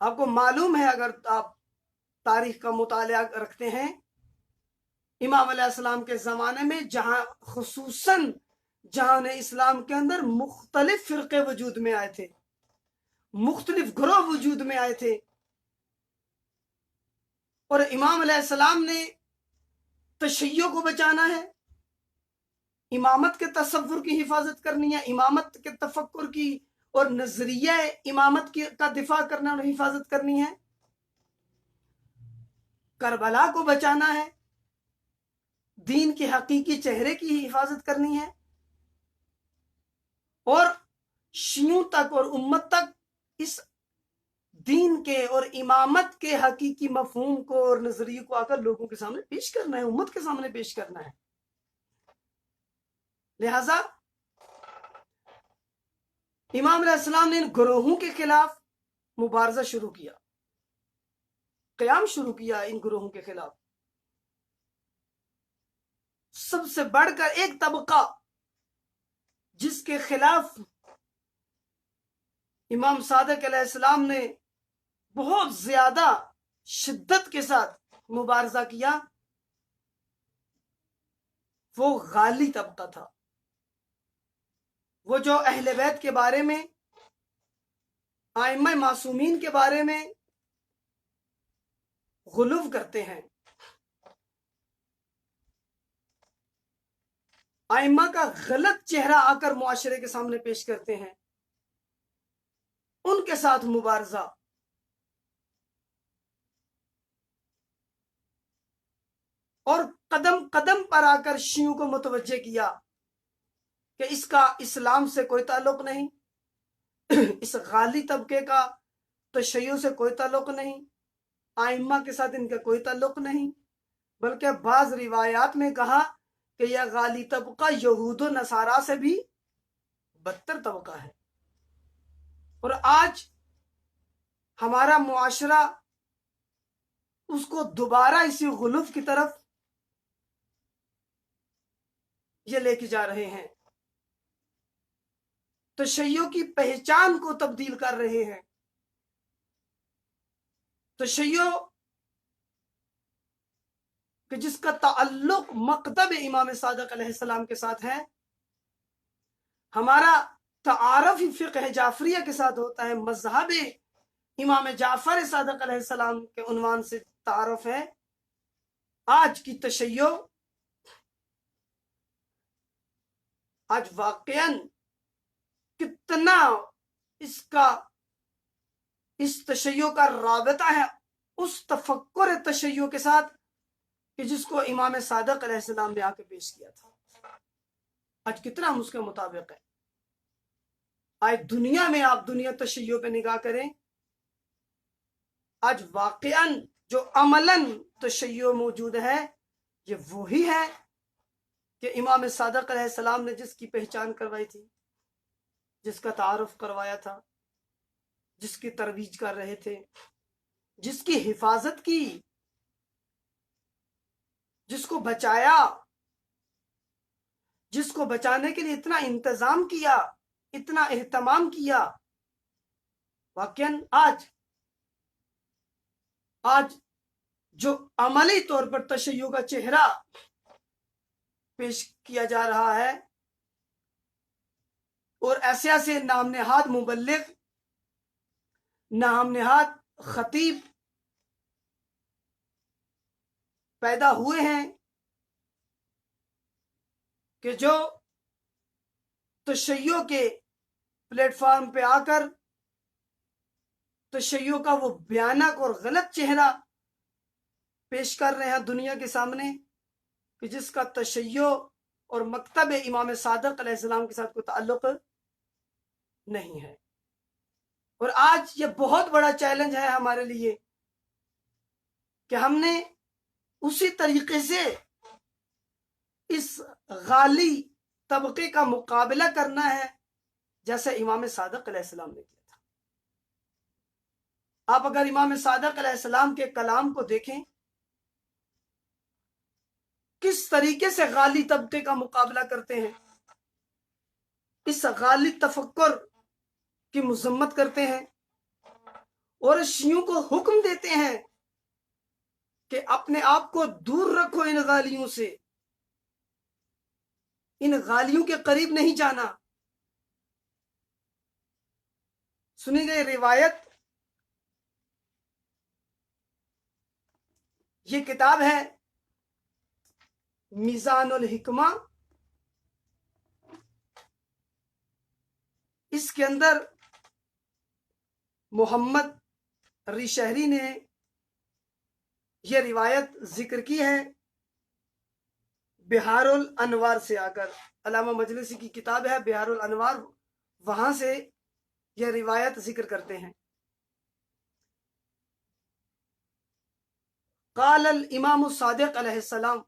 آپ کو معلوم ہے، اگر آپ تاریخ کا مطالعہ رکھتے ہیں، امام علیہ السلام کے زمانے میں خصوصاً جہاں اسلام کے اندر مختلف فرقے وجود میں آئے تھے، مختلف گروہ وجود میں آئے تھے، اور امام علیہ السلام نے تشیع کو بچانا ہے، امامت کے تصور کی حفاظت کرنی ہے، امامت کے تفکر کی اور نظریہ امامت کا دفاع کرنا اور حفاظت کرنی ہے، کربلا کو بچانا ہے، دین کے حقیقی چہرے کی حفاظت کرنی ہے، اور شیعوں تک اور امت تک اس دین کے اور امامت کے حقیقی مفہوم کو اور نظریے کو آ کر لوگوں کے سامنے پیش کرنا ہے، امت کے سامنے پیش کرنا ہے. لہذا امام علیہ السلام نے ان گروہوں کے خلاف مبارزہ شروع کیا، قیام شروع کیا ان گروہوں کے خلاف. سب سے بڑھ کر ایک طبقہ جس کے خلاف امام صادق علیہ السلام نے بہت زیادہ شدت کے ساتھ مبارزہ کیا، وہ غالی طبقہ تھا. وہ جو اہل بیت کے بارے میں، ائمہ معصومین کے بارے میں غلو کرتے ہیں، ائمہ کا غلط چہرہ آ کر معاشرے کے سامنے پیش کرتے ہیں، ان کے ساتھ مبارزہ. اور قدم قدم پر آ کر شیعوں کو متوجہ کیا کہ اس کا اسلام سے کوئی تعلق نہیں، اس غالی طبقے کا تشیع سے کوئی تعلق نہیں، ائمہ کے ساتھ ان کا کوئی تعلق نہیں، بلکہ بعض روایات میں کہا کہ یہ غالی طبقہ یہود و نصارہ سے بھی بدتر طبقہ ہے. اور آج ہمارا معاشرہ اس کو دوبارہ اسی غلو کی طرف یہ لے کے جا رہے ہیں، تشیع کی پہچان کو تبدیل کر رہے ہیں. تشیع کہ جس کا تعلق مکتب امام صادق علیہ السلام کے ساتھ ہے، ہمارا تعارف فقہ جعفریہ کے ساتھ ہوتا ہے، مذہب امام جعفر صادق علیہ السلام کے عنوان سے تعارف ہے. آج کی تشیع آج واقعاً کتنا اس تشیع کا رابطہ ہے اس تفکر تشیع کے ساتھ کہ جس کو امام صادق علیہ السلام نے آ کے پیش کیا تھا. آج کتنا ہم اس کے مطابق ہے. آج دنیا میں آپ دنیا تشیع پہ نگاہ کریں، آج واقعاً جو عملاً تشیع موجود ہے یہ وہی ہے کہ امام صادق علیہ السلام نے جس کی پہچان کروائی تھی، جس کا تعارف کروایا تھا، جس کی ترویج کر رہے تھے، جس کی حفاظت کی، جس کو بچایا، جس کو بچانے کے لیے اتنا انتظام کیا، اتنا اہتمام کیا، واقعاً آج جو عملی طور پر تشیع کا چہرہ پیش کیا جا رہا ہے، اور ایسے ایسے نام نہاد مبلغ، نام نہاد خطیب پیدا ہوئے ہیں کہ جو تشیع کے پلیٹ فارم پہ آ کر تشیع کا وہ بھیانک اور غلط چہرہ پیش کر رہے ہیں دنیا کے سامنے، کہ جس کا تشیع اور مکتب امام صادق علیہ السلام کے ساتھ کوئی تعلق نہیں ہے۔ اور آج یہ بہت بڑا چیلنج ہے ہمارے لیے کہ ہم نے اسی طریقے سے اس غالی طبقے کا مقابلہ کرنا ہے جیسے امام صادق علیہ السلام نے کیا تھا۔ آپ اگر امام صادق علیہ السلام کے کلام کو دیکھیں، کس طریقے سے غالی طبقے کا مقابلہ کرتے ہیں، اس غالی تفکر کی مذمت کرتے ہیں، اور شیعوں کو حکم دیتے ہیں کہ اپنے آپ کو دور رکھو ان غالیوں سے، ان غالیوں کے قریب نہیں جانا۔ سنی گئی روایت، یہ کتاب ہے میزان الحکمہ، اس کے اندر محمد ریشہری نے یہ روایت ذکر کی ہے بہار الانوار سے آ کر۔ علامہ مجلسی کی کتاب ہے بہار الانوار، وہاں سے یہ روایت ذکر کرتے ہیں۔ قال الامام الصادق علیہ السلام،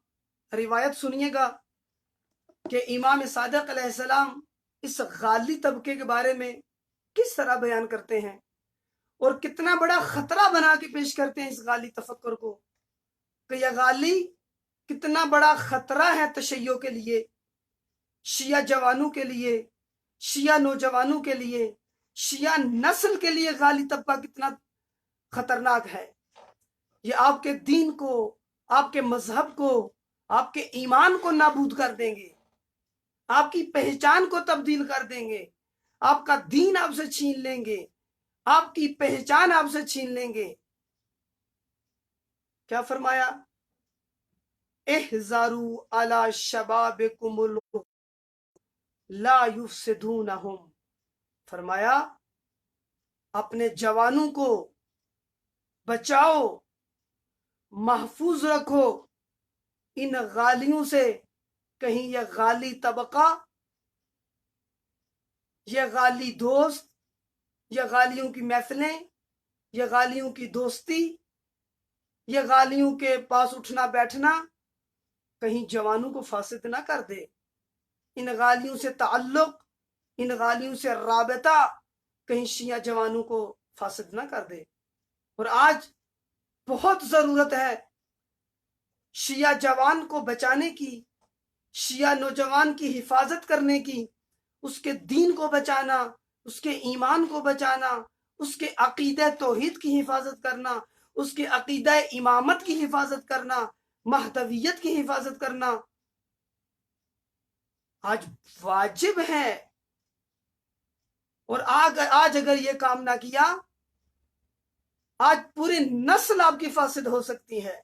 روایت سنیے گا کہ امام صادق علیہ السلام اس غالی طبقے کے بارے میں کس طرح بیان کرتے ہیں، اور کتنا بڑا خطرہ بنا کے پیش کرتے ہیں اس غالی تفکر کو، کہ یہ غالی کتنا بڑا خطرہ ہے تشیع کے لیے، شیعہ جوانوں کے لیے، شیعہ نوجوانوں کے لیے، شیعہ نسل کے لیے غالی طبقہ کتنا خطرناک ہے۔ یہ آپ کے دین کو، آپ کے مذہب کو، آپ کے ایمان کو نابود کر دیں گے، آپ کی پہچان کو تبدیل کر دیں گے، آپ کا دین آپ سے چھین لیں گے، آپ کی پہچان آپ سے چھین لیں گے۔ کیا فرمایا؟ احذروا علی شبابکم لا یفسدونہم، فرمایا اپنے جوانوں کو بچاؤ، محفوظ رکھو ان غالیوں سے، کہیں یہ غالی طبقہ، یہ غالی دوست، یہ غالیوں کی محفلیں، یہ غالیوں کی دوستی، یہ غالیوں کے پاس اٹھنا بیٹھنا کہیں جوانوں کو فاسد نہ کر دے، ان غالیوں سے تعلق، ان غالیوں سے رابطہ کہیں شیعہ جوانوں کو فاسد نہ کر دے۔ اور آج بہت ضرورت ہے شیعہ جوان کو بچانے کی، شیعہ نوجوان کی حفاظت کرنے کی، اس کے دین کو بچانا، اس کے ایمان کو بچانا، اس کے عقیدہ توحید کی حفاظت کرنا، اس کے عقیدہ امامت کی حفاظت کرنا، مہدویت کی حفاظت کرنا آج واجب ہے۔ اور آج اگر یہ کام نہ کیا، آج پوری نسل آپ کی فاسد ہو سکتی ہے۔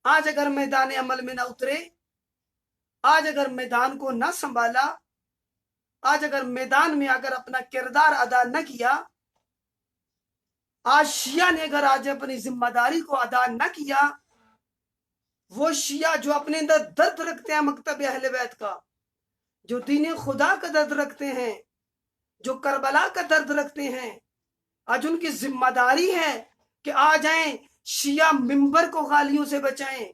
آج اگر میدان عمل میں نہ اترے، آج اگر میدان کو نہ سنبھالا، آج اگر میدان میں اگر اپنا کردار ادا نہ کیا، آج شیعہ نے اگر آج اپنی ذمہ داری کو ادا نہ کیا، وہ شیعہ جو اپنے اندر درد رکھتے ہیں مکتب اہل بیت کا، جو دین خدا کا درد رکھتے ہیں، جو کربلا کا درد رکھتے ہیں، آج ان کی ذمہ داری ہے کہ آ جائیں شیعہ منبر کو غالیوں سے بچائیں،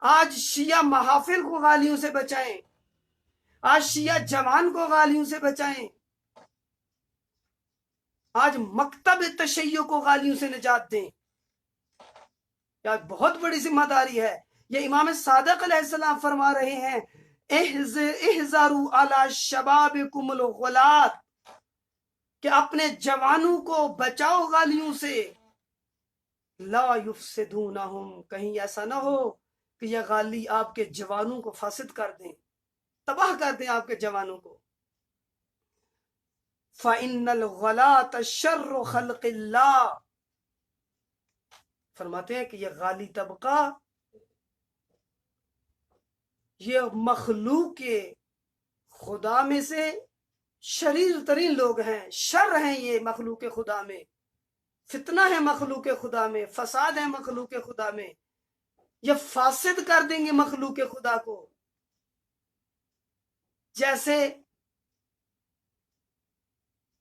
آج شیعہ محافل کو غالیوں سے بچائیں، آج شیعہ جوان کو غالیوں سے بچائیں۔ آج مکتب تشیع کو غالیوں سے نجات دیں، یہ بہت بڑی ذمہ داری ہے۔ یہ امام صادق علیہ السلام فرما رہے ہیں احذروا علی شبابکم الغلات، کہ اپنے جوانوں کو بچاؤ غالیوں سے، لا یفسدونہم، کہیں ایسا نہ ہو کہ یہ غالی آپ کے جوانوں کو فاسد کر دیں، تباہ کر دیں آپ کے جوانوں کو۔ فَإِنَّ الْغَلَاةَ شَرُّ خَلْقِ اللَّهِ، فرماتے ہیں کہ یہ غالی طبقہ یہ مخلوق کے خدا میں سے شریر ترین لوگ ہیں، شر ہیں یہ مخلوق خدا میں، فتنہ ہے مخلوق خدا میں، فساد ہے مخلوق خدا میں، یہ فاسد کر دیں گے مخلوق خدا کو۔ جیسے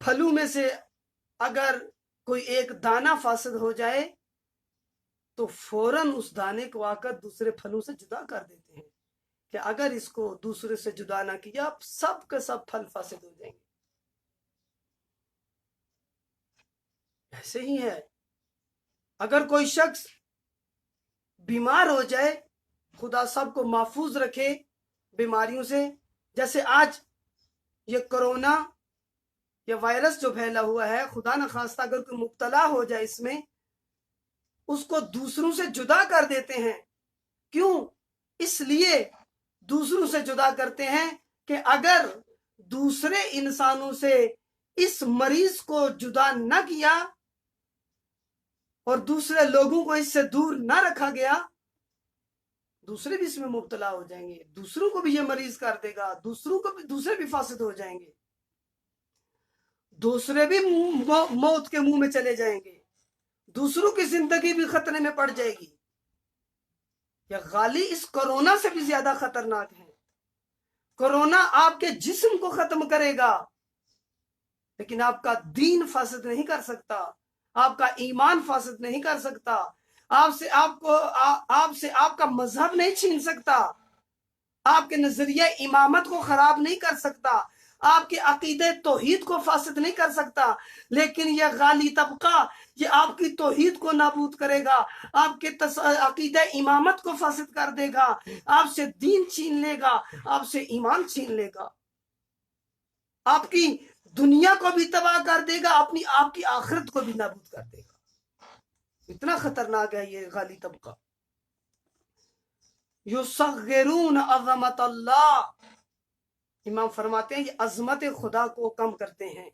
پھلوں میں سے اگر کوئی ایک دانہ فاسد ہو جائے تو فوراً اس دانے کو آ کر دوسرے پھلوں سے جدا کر دیتے ہیں، کہ اگر اس کو دوسرے سے جدا نہ کیا سب کے سب پھل فاسد ہو جائیں گے۔ ایسے ہی ہے، اگر کوئی شخص بیمار ہو جائے، خدا سب کو محفوظ رکھے بیماریوں سے، جیسے آج یہ کرونا، یہ وائرس جو پھیلا ہوا ہے، خدا نہ خواستہ اگر کوئی مبتلا ہو جائے اس میں، اس کو دوسروں سے جدا کر دیتے ہیں۔ کیوں؟ اس لیے دوسروں سے جدا کرتے ہیں کہ اگر دوسرے انسانوں سے اس مریض کو جدا نہ کیا اور دوسرے لوگوں کو اس سے دور نہ رکھا گیا، دوسرے بھی اس میں مبتلا ہو جائیں گے، دوسروں کو بھی یہ مریض کر دے گا، دوسرے بھی فاسد ہو جائیں گے، دوسرے بھی موت کے منہ میں چلے جائیں گے، دوسروں کی زندگی بھی خطرے میں پڑ جائے گی۔ یہ غالی اس کرونا سے بھی زیادہ خطرناک ہے۔ کرونا آپ کے جسم کو ختم کرے گا لیکن آپ کا دین فاسد نہیں کر سکتا، آپ کا ایمان فاسد نہیں کر سکتا، آپ سے آپ کا مذہب نہیں چھین سکتا، آپ کے نظریہ امامت کو خراب نہیں کر سکتا، آپ کے عقیدہ توحید کو فاسد نہیں کر سکتا، لیکن یہ غالی طبقہ یہ آپ کی توحید کو نابود کرے گا، آپ کے عقیدہ امامت کو فاسد کر دے گا، آپ سے دین چھین لے گا، آپ سے ایمان چھین لے گا، آپ کی دنیا کو بھی تباہ کر دے گا، آپ کی آخرت کو بھی نابود کر دے گا۔ اتنا خطرناک ہے یہ غالی طبقہ۔ یصغرون عظمت اللہ، امام فرماتے ہیں یہ عظمت خدا کو کم کرتے ہیں،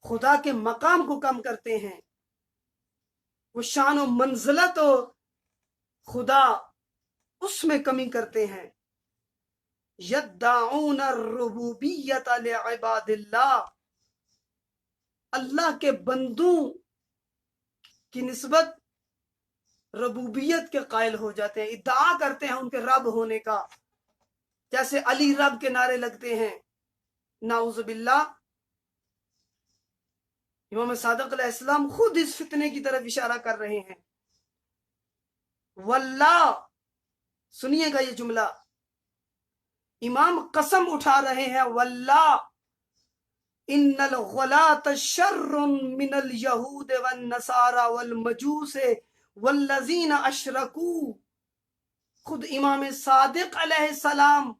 خدا کے مقام کو کم کرتے ہیں، وہ شان و منزلت و خدا اس میں کمی کرتے ہیں۔ یدعون الربوبیت لعباد اللہ، اللہ کے بندوں کی نسبت ربوبیت کے قائل ہو جاتے ہیں، ادعا کرتے ہیں ان کے رب ہونے کا، جیسے علی رب کے نعرے لگتے ہیں، نعوذ باللہ۔ امام صادق علیہ السلام خود اس فتنے کی طرف اشارہ کر رہے ہیں۔ واللہ، سنیے گا یہ جملہ، امام قسم اٹھا رہے ہیں، واللہ ان الغلاة شر من الیہود والنصارى والمجوس والذین اشرکوا، خود امام صادق علیہ السلام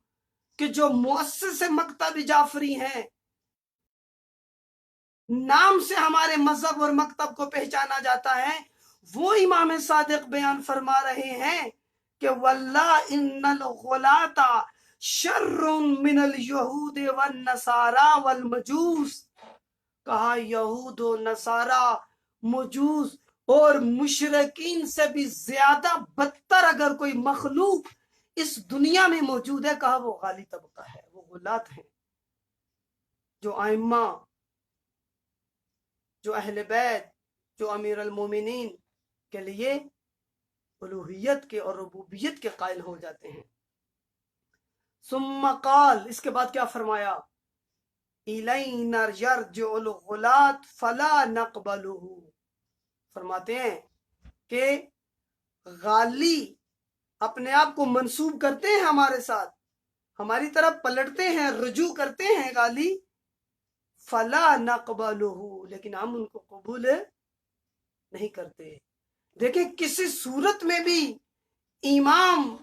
کہ جو مؤسس مکتب جعفری ہیں، نام سے ہمارے مذہب اور مکتب کو پہچانا جاتا ہے، وہ امام صادق بیان فرما رہے ہیں کہ واللہ ان الغلاة شر من الیہود والنصارى والمجوس، کہا یہود و نصارہ، مجوس اور مشرکین سے بھی زیادہ بدتر اگر کوئی مخلوق اس دنیا میں موجود ہے، کہا وہ غالی طبقہ ہے، وہ غلات ہیں، جو ائمہ، جو اہل بیت، جو امیر المومنین کے لیے الوہیت کے اور ربوبیت کے قائل ہو جاتے ہیں۔ ثم قال، اس کے بعد کیا فرمایا؟ الینا یرجع الغلاة فلا نقبلہ، فرماتے ہیں کہ غالی اپنے آپ کو منسوب کرتے ہیں ہمارے ساتھ، ہماری طرف پلٹتے ہیں، رجوع کرتے ہیں غالی، فلا نقبلہ، لیکن ہم ان کو قبول نہیں کرتے۔ دیکھیں کسی صورت میں بھی امام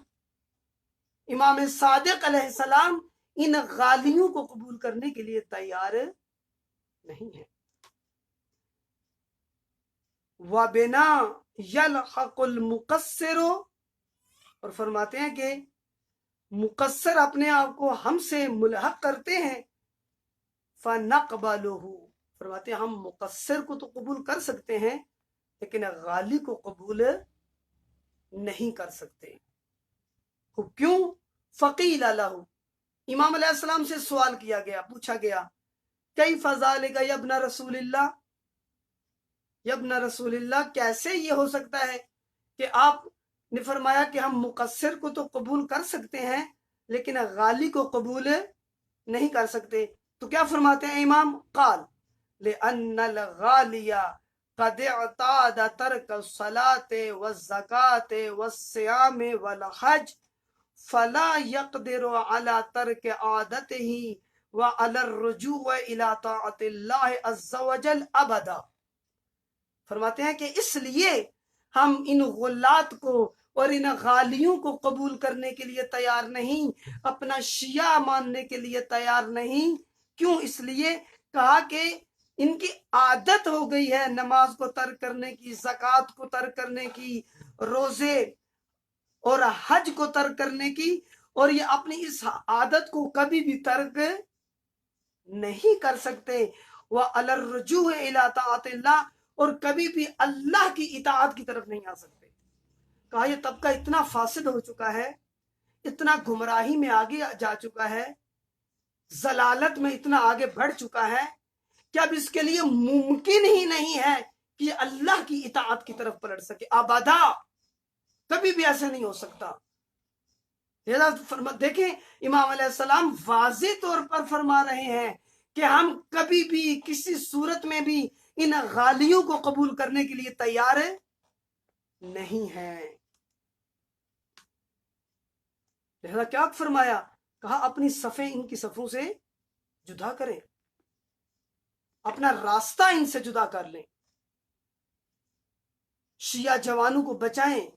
صادق علیہ السلام ان غالیوں کو قبول کرنے کے لیے تیار نہیں ہے۔ وَبِنَا يَلْحَقُ الْمُقَصِّرُ، اور فرماتے ہیں کہ مقصر اپنے آپ کو ہم سے ملحق کرتے ہیں، فَنَقْبَلُهُ، فرماتے ہیں ہم مقصر کو تو قبول کر سکتے ہیں لیکن غالی کو قبول نہیں کر سکتے۔ کیوں؟ فقیل لہ، امام علیہ السلام سے سوال کیا گیا، پوچھا گیا، کیف ذالک یا ابن رسول اللہ، یا ابن رسول اللہ، کیسے یہ ہو سکتا ہے کہ آپ نے فرمایا کہ ہم مقصر کو تو قبول کر سکتے ہیں لیکن غالی کو قبول نہیں کر سکتے؟ تو کیا فرماتے ہیں امام؟ قال لأن الغالی قد اعتاد ترک الصلاة والزکاة والصیام والحج فلا يقدر على ترک عادته وعلى الرجوع الى طاعت اللہ عز وجل ابدا۔ فرماتے ہیں کہ اس لیے ہم ان غلات کو اور ان غالیوں کو قبول کرنے کے لیے تیار نہیں، اپنا شیعہ ماننے کے لیے تیار نہیں۔ کیوں؟ اس لیے کہا کہ ان کی عادت ہو گئی ہے نماز کو ترک کرنے کی، زکوٰۃ کو ترک کرنے کی، روزے اور حج کو ترک کرنے کی، اور یہ اپنی اس عادت کو کبھی بھی ترک نہیں کر سکتے۔ وَعَلَى الرُّجُوعِ إِلَىٰ طَاعَةِ اللَّهِ، اور کبھی بھی اللہ کی اطاعت کی طرف نہیں آ سکتے۔ کہا یہ طبقہ اتنا فاسد ہو چکا ہے، اتنا گمراہی میں آگے جا چکا ہے، ضلالت میں اتنا آگے بڑھ چکا ہے کہ اب اس کے لیے ممکن ہی نہیں ہے کہ یہ اللہ کی اطاعت کی طرف پلٹ سکے، ابدا، کبھی بھی ایسا نہیں ہو سکتا۔ دیکھیں امام علیہ السلام واضح طور پر فرما رہے ہیں کہ ہم کبھی بھی کسی صورت میں بھی ان غالیوں کو قبول کرنے کے لیے تیار نہیں ہیں۔ لہذا کیا فرمایا؟ کہا اپنی صفیں ان کی صفوں سے جدا کریں، اپنا راستہ ان سے جدا کر لیں، شیعہ جوانوں کو بچائیں،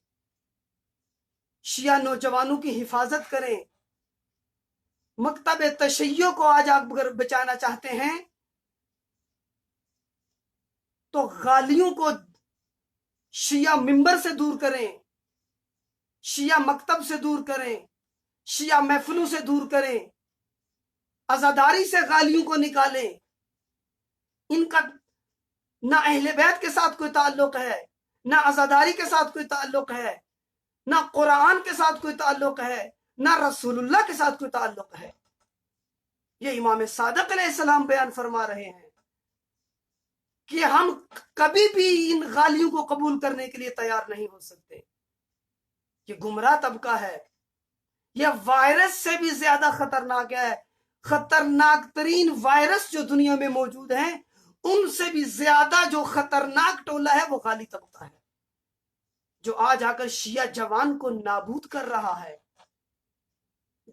شیعہ نوجوانوں کی حفاظت کریں۔ مکتب تشیع کو آج آپ اگر بچانا چاہتے ہیں تو غالیوں کو شیعہ ممبر سے دور کریں، شیعہ مکتب سے دور کریں، شیعہ محفلوں سے دور کریں، عزاداری سے غالیوں کو نکالیں۔ ان کا نہ اہل بیت کے ساتھ کوئی تعلق ہے، نہ عزاداری کے ساتھ کوئی تعلق ہے، نہ قرآن کے ساتھ کوئی تعلق ہے، نہ رسول اللہ کے ساتھ کوئی تعلق ہے۔ یہ امام صادق علیہ السلام بیان فرما رہے ہیں کہ ہم کبھی بھی ان غالیوں کو قبول کرنے کے لیے تیار نہیں ہو سکتے۔ یہ گمراہ طبقہ ہے، یہ وائرس سے بھی زیادہ خطرناک ہے۔ خطرناک ترین وائرس جو دنیا میں موجود ہیں ان سے بھی زیادہ جو خطرناک ٹولہ ہے وہ غالی طبقہ ہے، جو آج آ کر شیعہ جوان کو نابود کر رہا ہے،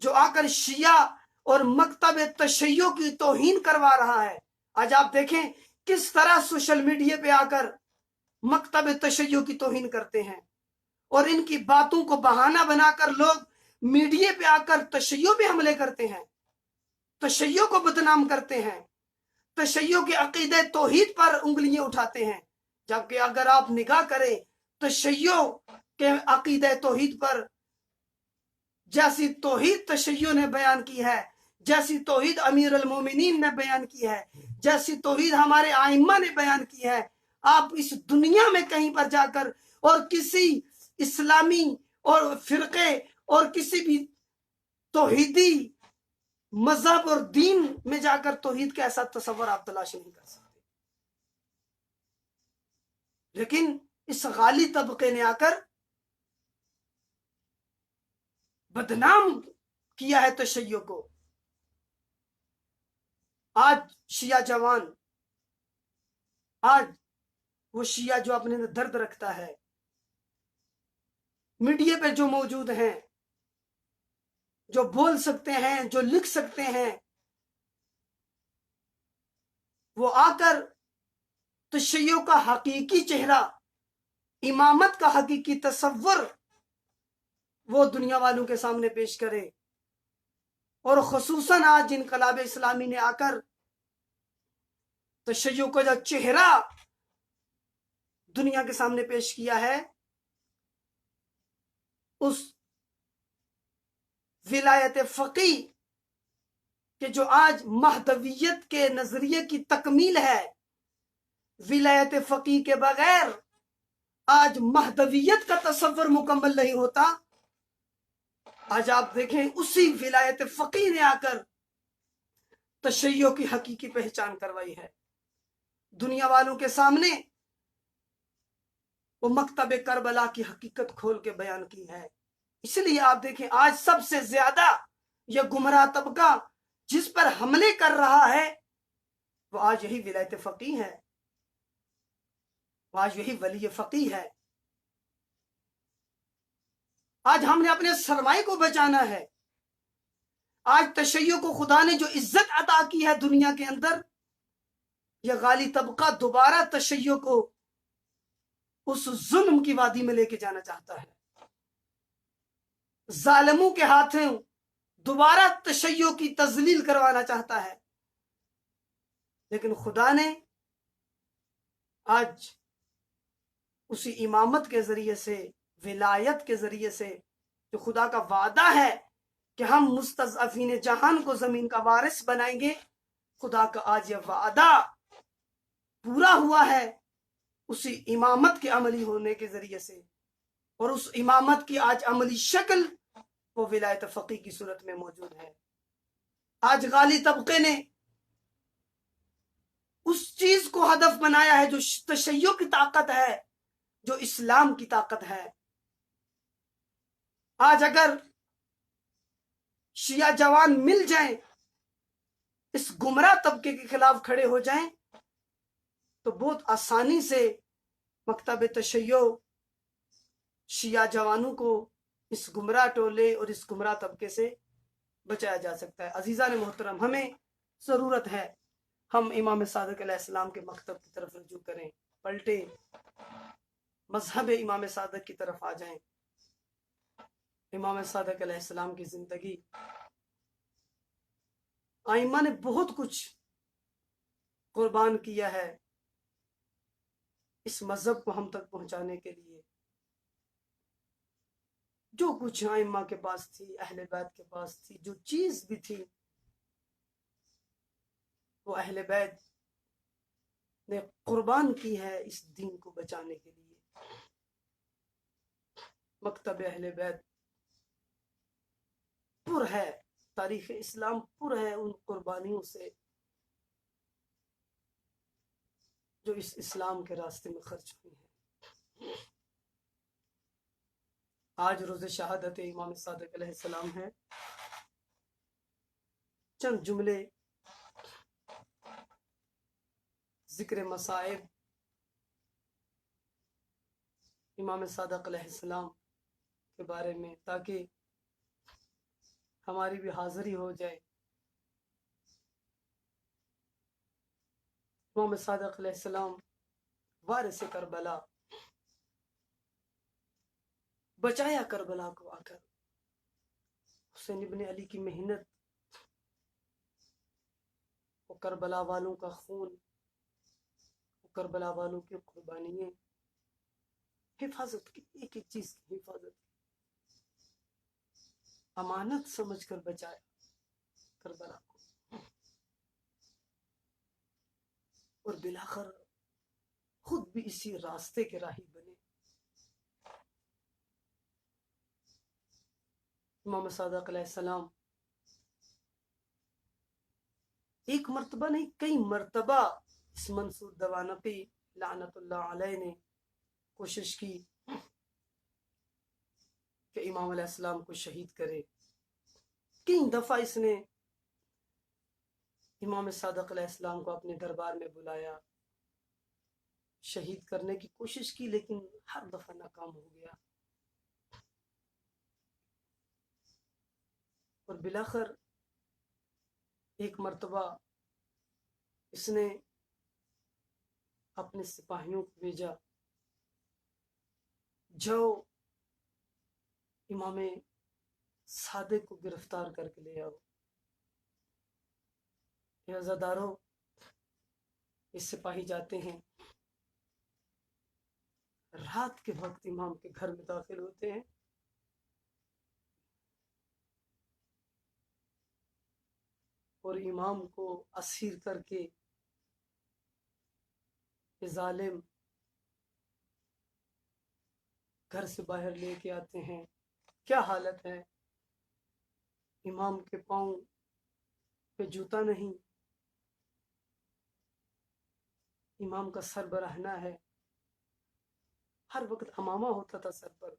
جو آ کر شیعہ اور مکتب تشیع کی توہین کروا رہا ہے۔ آج آپ دیکھیں کس طرح سوشل میڈیا پہ آ کر مکتب تشیع کی توہین کرتے ہیں، اور ان کی باتوں کو بہانہ بنا کر لوگ میڈیا پہ آ کر تشیع پہ حملے کرتے ہیں، تشیع کو بدنام کرتے ہیں، تشیع کے عقیدہ توحید پر انگلیاں اٹھاتے ہیں۔ جبکہ اگر آپ نگاہ کریں تشیع کے عقیدہ توحید پر، جیسی توحید تشیع نے بیان کی ہے، جیسی توحید امیر المومنین نے بیان کی ہے، جیسی توحید ہمارے ائمہ نے بیان کی ہے، آپ اس دنیا میں کہیں پر جا کر اور کسی اسلامی اور فرقے اور کسی بھی توحیدی مذہب اور دین میں جا کر توحید کا ایسا تصور آپ تلاش نہیں کر سکتے۔ لیکن اس غالی طبقے نے آ کر بدنام کیا ہے تشیع کو۔ آج شیعہ جوان، آج وہ شیعہ جو اپنے اندر درد رکھتا ہے، میڈیا پہ جو موجود ہیں، جو بول سکتے ہیں، جو لکھ سکتے ہیں، وہ آ کر تشیع کا حقیقی چہرہ، امامت کا حقیقی تصور وہ دنیا والوں کے سامنے پیش کرے، اور خصوصاً آج انقلاب اسلامی نے آ کر تشیع کا جو چہرہ دنیا کے سامنے پیش کیا ہے، اس ولایت فقی کہ جو آج مہدویت کے نظریے کی تکمیل ہے، ولایت فقی کے بغیر آج مہدویت کا تصور مکمل نہیں ہوتا۔ آج آپ دیکھیں اسی ولایت فقی نے آ کر تشیع کی حقیقی پہچان کروائی ہے دنیا والوں کے سامنے، وہ مکتب کربلا کی حقیقت کھول کے بیان کی ہے۔ اس لیے آپ دیکھیں آج سب سے زیادہ یہ گمراہ طبقہ جس پر حملے کر رہا ہے، وہ آج یہی ولایت فقی ہے، وہ آج یہی ولی فقی ہے۔ آج ہم نے اپنے سرمائے کو بچانا ہے۔ آج تشیع کو خدا نے جو عزت عطا کی ہے دنیا کے اندر، یہ غالی طبقہ دوبارہ تشیع کو اس ظلم کی وادی میں لے کے جانا چاہتا ہے، ظالموں کے ہاتھوں دوبارہ تشیع کی تذلیل کروانا چاہتا ہے۔ لیکن خدا نے آج اسی امامت کے ذریعے سے، ولایت کے ذریعے سے، جو خدا کا وعدہ ہے کہ ہم مستضعفین جہان کو زمین کا وارث بنائیں گے، خدا کا آج یہ وعدہ پورا ہوا ہے اسی امامت کے عملی ہونے کے ذریعے سے، اور اس امامت کی آج عملی شکل وہ ولایت فقی کی صورت میں موجود ہے۔ آج غالی طبقے نے اس چیز کو ہدف بنایا ہے جو تشیع کی طاقت ہے، جو اسلام کی طاقت ہے۔ آج اگر شیعہ جوان مل جائیں، اس گمراہ طبقے کے خلاف کھڑے ہو جائیں، تو بہت آسانی سے مکتب تشیع شیعہ جوانوں کو اس گمراہ ٹولے اور اس گمراہ طبقے سے بچایا جا سکتا ہے۔ عزیزان محترم، ہمیں ضرورت ہے ہم امام صادق علیہ السلام کے مکتب کی طرف رجوع کریں، پلٹیں، مذہب امام صادق کی طرف آ جائیں۔ امام صادق علیہ السلام کی زندگی، ائمہ نے بہت کچھ قربان کیا ہے اس مذہب کو ہم تک پہنچانے کے لیے۔ جو کچھ ائمہ کے پاس تھی، اہل بیت کے پاس تھی، جو چیز بھی تھی، وہ اہل بیت نے قربان کی ہے اس دین کو بچانے کے لیے۔ مکتب اہل بیت پر ہے، تاریخ اسلام پر ہے ان قربانیوں سے جو اس اسلام کے راستے میں خرچ ہوئی ہیں۔ آج روز شہادت امام صادق علیہ السلام ہے۔ چند جملے ذکر مصائب امام صادق علیہ السلام کے بارے میں، تاکہ ہماری بھی حاضری ہو جائے۔ امام صادق علیہ السلام وارث کربلا، بچایا کربلا کو آ کر۔ حسین ابن علی کی محنت، وہ کربلا والوں کا خون، وہ کربلا والوں کی قربانیاں، حفاظت کی، ایک ایک چیز کی حفاظت کی، امانت سمجھ کر بچایا کربلا کو، اور بلاخر خود بھی اسی راستے کے راہی بنے۔ امام صادق علیہ السلام ایک مرتبہ نہیں، کئی مرتبہ اس منصور دوانقی لعنت اللہ علیہ نے کوشش کی کہ امام علیہ السلام کو شہید کرے۔ کئی دفعہ اس نے امام صادق علیہ السلام کو اپنے دربار میں بلایا، شہید کرنے کی کوشش کی، لیکن ہر دفعہ ناکام ہو گیا، اور بلاخر ایک مرتبہ اس نے اپنے سپاہیوں کو بھیجا، جاؤ امام صادق کو گرفتار کر کے لے آؤ۔ یہ عزادارو، یہ سپاہی جاتے ہیں، رات کے وقت امام کے گھر میں داخل ہوتے ہیں، اور امام کو اسیر کر کے یہ ظالم گھر سے باہر لے کے آتے ہیں۔ کیا حالت ہے، امام کے پاؤں پہ جوتا نہیں، امام کا سر برہنہ ہے، ہر وقت امامہ ہوتا تھا سر پر،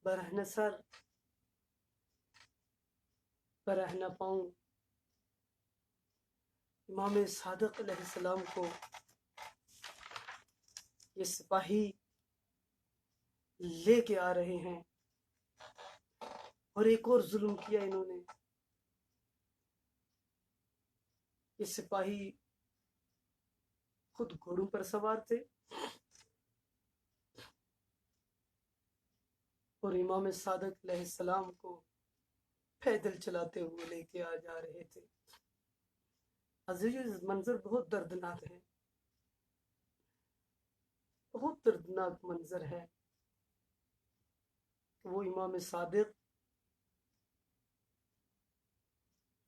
برہنہ سر، برہنہ پاؤں۔ امام صادق علیہ السلام کو یہ سپاہی لے کے آ رہے ہیں، اور ایک اور ظلم کیا انہوں نے۔ یہ سپاہی خود گھوڑوں پر سوار تھے، اور امام صادق علیہ السلام کو پیدل چلاتے ہوئے لے کے آ جا رہے تھے۔ عزیز، منظر بہت دردناک ہے، بہت دردناک منظر ہے۔ وہ امام صادق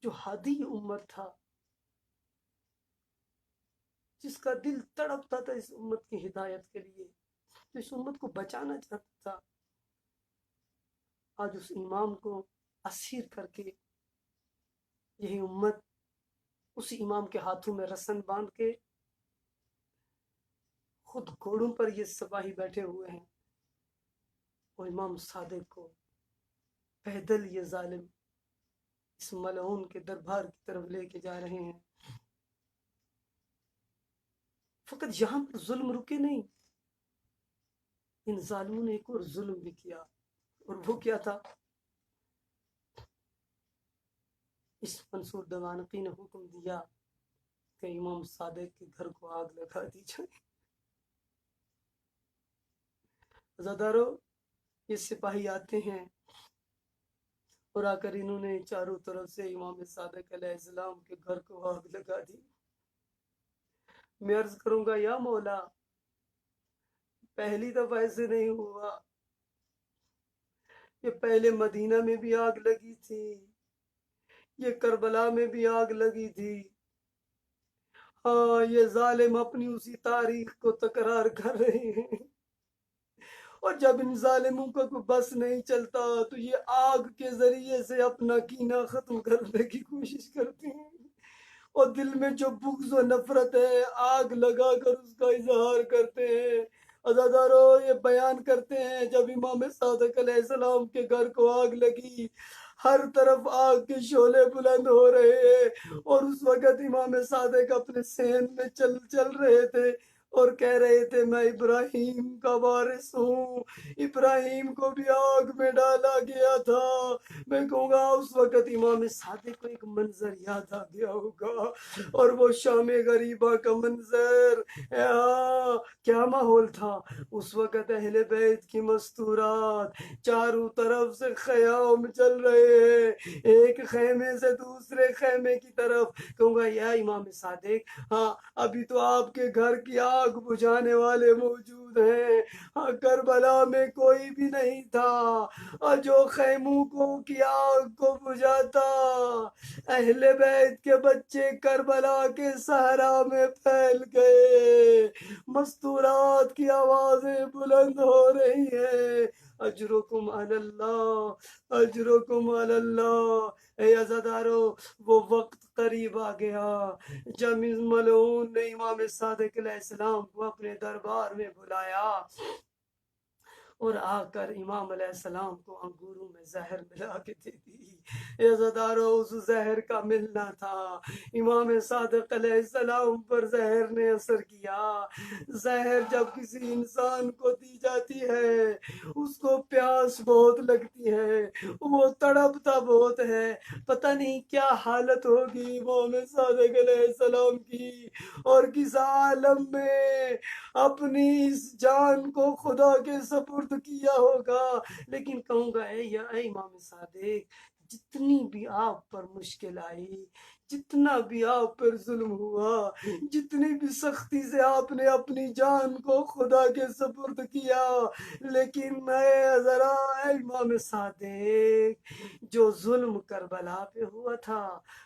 جو ہادی امت تھا، جس کا دل تڑپتا تھا اس امت کی ہدایت کے لیے، جو اس امت کو بچانا چاہتا تھا، آج اس امام کو اسیر کر کے یہی امت اسی امام کے ہاتھوں میں رسن باندھ کے خود گھوڑوں پر یہ سپاہی بیٹھے ہوئے ہیں، اور امام صادق کو پیدل یہ ظالم اس ملعون کے دربار کی طرف لے کے جا رہے ہیں۔ فقط یہاں پر ظلم رکے نہیں، ان ظالموں نے ایک اور ظلم بھی کیا، اور وہ کیا تھا؟ اس منصور دوانقی نے حکم دیا کہ امام صادق کے گھر کو آگ لگا دی جائے۔ عزادارو، یہ سپاہی آتے ہیں اور آ کر انہوں نے چاروں طرف سے امام صادق علیہ السلام کے گھر کو آگ لگا دی۔ میں عرض کروں گا، یا مولا، پہلی دفعہ ایسے نہیں ہوا، یہ پہلے مدینہ میں بھی آگ لگی تھی، یہ کربلا میں بھی آگ لگی تھی۔ ہاں، یہ ظالم اپنی اسی تاریخ کو تکرار کر رہے ہیں، اور جب ان ظالموں کا کوئی بس نہیں چلتا تو یہ آگ کے ذریعے سے اپنا کینہ ختم کرنے کی کوشش کرتے ہیں، اور دل میں جو بغض و نفرت ہے آگ لگا کر اس کا اظہار کرتے ہیں۔ عزادارو، یہ بیان کرتے ہیں جب امام صادق علیہ السلام کے گھر کو آگ لگی، ہر طرف آگ کے شعلے بلند ہو رہے ہیں، اور اس وقت امام صادق اپنے صحن میں چل رہے تھے اور کہہ رہے تھے، میں ابراہیم کا وارث ہوں، ابراہیم کو بھی آگ میں ڈالا گیا تھا۔ میں کہوں گا اس وقت امام صادق کو ایک منظر یاد آ گیا ہوگا، اور وہ شام غریبہ کا منظر۔ کیا ماحول تھا اس وقت، اہل بیت کی مستورات، چاروں طرف سے خیام چل رہے ہیں، ایک خیمے سے دوسرے خیمے کی طرف۔ کہوں گا، یا امام صادق، ہاں ابھی تو آپ کے گھر کی آگ بجھانے والے موجود ہیں، ہاں کربلا میں کوئی بھی نہیں تھا، اور جو خیموں کی آگ کو بجھاتا، اہل بیت کے بچے کربلا کے صحرا میں پھیل گئے، مستورات کی آوازیں بلند ہو رہی ہیں، اجرکم علی اللہ، اجرکم علی اللہ۔ اے عزادارو، وہ وقت قریب آ گیا جب اس ملعون نے امام صادق علیہ السلام کو اپنے دربار میں بلایا، اور آ کر امام علیہ السلام کو انگوروں میں زہر ملا کے دے دی۔ عزادارو اس زہر کا ملنا تھا، امام صادق علیہ السلام پر زہر نے اثر کیا۔ زہر جب کسی انسان کو دی جاتی ہے اس کو پیاس بہت لگتی ہے، وہ تڑپتا بہت ہے، پتہ نہیں کیا حالت ہوگی امام صادق علیہ السلام کی، اور کس عالم میں اپنی اس جان کو خدا کے سپرد کیا ہوگا۔ لیکن کہوں گا اے امام صادق، جتنی بھی آپ پر مشکل آئی، جتنا بھی آپ پر ظلم ہوا، جتنی بھی سختی سے آپ نے اپنی جان کو خدا کے سپرد کیا، لیکن ذرا اے امام صادق، جو ظلم کربلا پہ ہوا تھا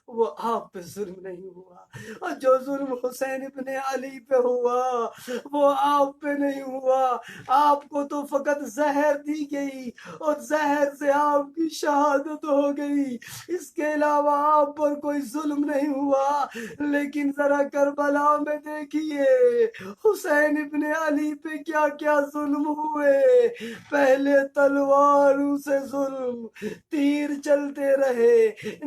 وہ آپ پہ ظلم نہیں ہوا، اور جو ظلم حسین ابن علی پہ ہوا وہ آپ پہ نہیں ہوا۔ آپ کو تو فقط زہر دی گئی اور زہر سے آپ کی شہادت ہو گئی، اس کے علاوہ آپ پر کوئی ظلم نہیں ہوا۔ لیکن ذرا کربلا میں دیکھیے حسین ابن علی پہ کیا کیا ظلم ہوئے۔ پہلے تلواروں سے ظلم، تیر چلتے رہے،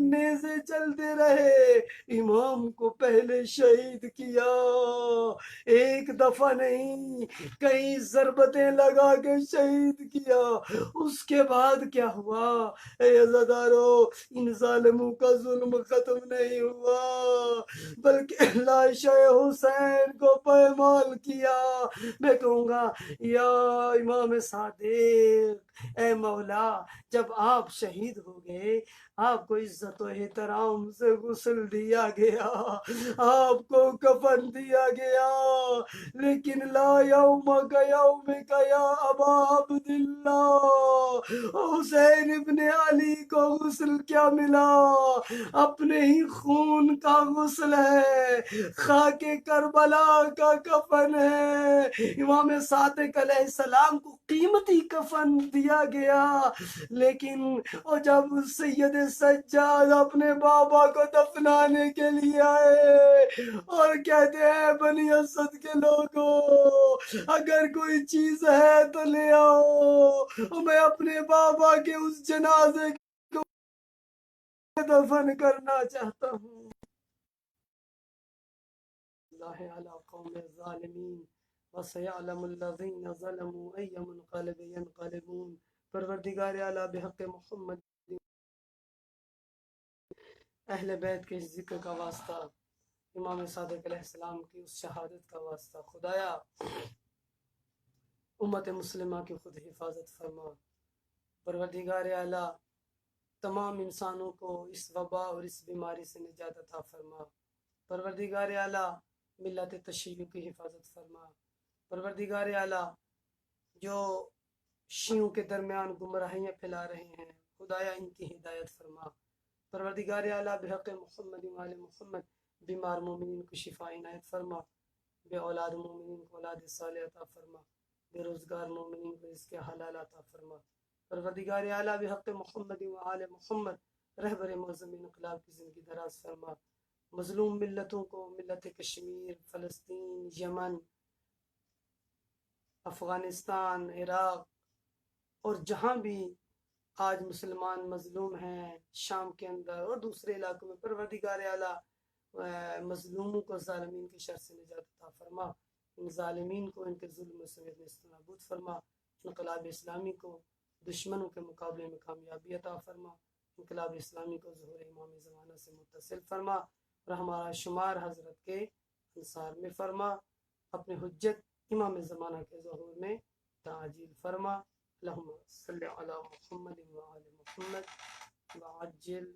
نیزے چلتے رہے، امام کو پہلے شہید کیا، ایک دفعہ نہیں کئی ضربتیں لگا کے شہید کیا۔ اس کے بعد کیا ہوا؟ اے عزادارو، ان ظالموں کا ظلم ختم نہیں ہوا بلکہ لاشِ حسین کو پامال کیا۔ میں کہوں گا یا امام صادق، اے مولا، جب آپ شہید ہو گئے آپ کو عزت و احترام سے غسل دیا گیا، آپ کو کفن دیا گیا، لیکن لا یوم کا یوم کا یا ابا عبداللہ، حسین ابن علی کو غسل کیا ملا؟ اپنے ہی خون کا غسل ہے، خاک کربلا کا کفن ہے۔ امام صادق علیہ السلام کو قیمتی کفن دیا گیا، لیکن اور جب سید سجاد اپنے بابا کو دفنانے کے لیے آئے اور کہتے ہیں بنی اسد کے لوگوں اگر کوئی چیز ہے تو لے آؤ، میں اپنے بابا کے اس جنازے کو دفن کرنا چاہتا ہوں۔ اللہ علی قوم الظالمین وسیعلم الذین ظلموا ای منقلب ینقلبون۔ پروردگار اعلیٰ بحق محمد اہل بیت کے ذکر کا واسطہ، امام صادق علیہ السلام کی اس شہادت کا واسطہ، خدایا امت مسلمہ کی خود حفاظت فرما۔ پروردگار اعلیٰ تمام انسانوں کو اس وبا اور اس بیماری سے نجات عطا فرما۔ پروردگار اعلیٰ ملت تشیع کی حفاظت فرما۔ پروردگار اعلیٰ جو شیعوں کے درمیان گمراہیاں پھیلا رہے ہیں خدایا ان کی ہدایت فرما۔ پروردگار اعلیٰ بحق محمد و آل محمد بیمار مومنین کو شفا عنایت فرما، بے اولاد مومنین کو اولاد صالح عطا فرما، بے روزگار مومنین کو رزق حلال عطا فرما۔ پروردگار اعلیٰ بحق محمد و آل محمد رہبر معظم انقلاب کی زندگی دراز فرما۔ مظلوم ملتوں کو، ملت کشمیر، فلسطین، یمن، افغانستان، عراق اور جہاں بھی آج مسلمان مظلوم ہیں، شام کے اندر اور دوسرے علاقوں میں، پروردگار اعلیٰ مظلوموں کو ظالمین کی شر سے نجات عطا فرما۔ ان ظالمین کو ان کے ظلم سمیت نیست و نابود فرما۔ انقلاب اسلامی کو دشمنوں کے مقابلے میں کامیابی عطا فرما۔ انقلاب اسلامی کو ظہور امام زمانہ سے متصل فرما اور ہمارا شمار حضرت کے انصار میں فرما۔ اپنے حجت امام زمانہ کے ظہور میں تعجیل فرما۔ اللہم صلی علی محمد و آل محمد وعجل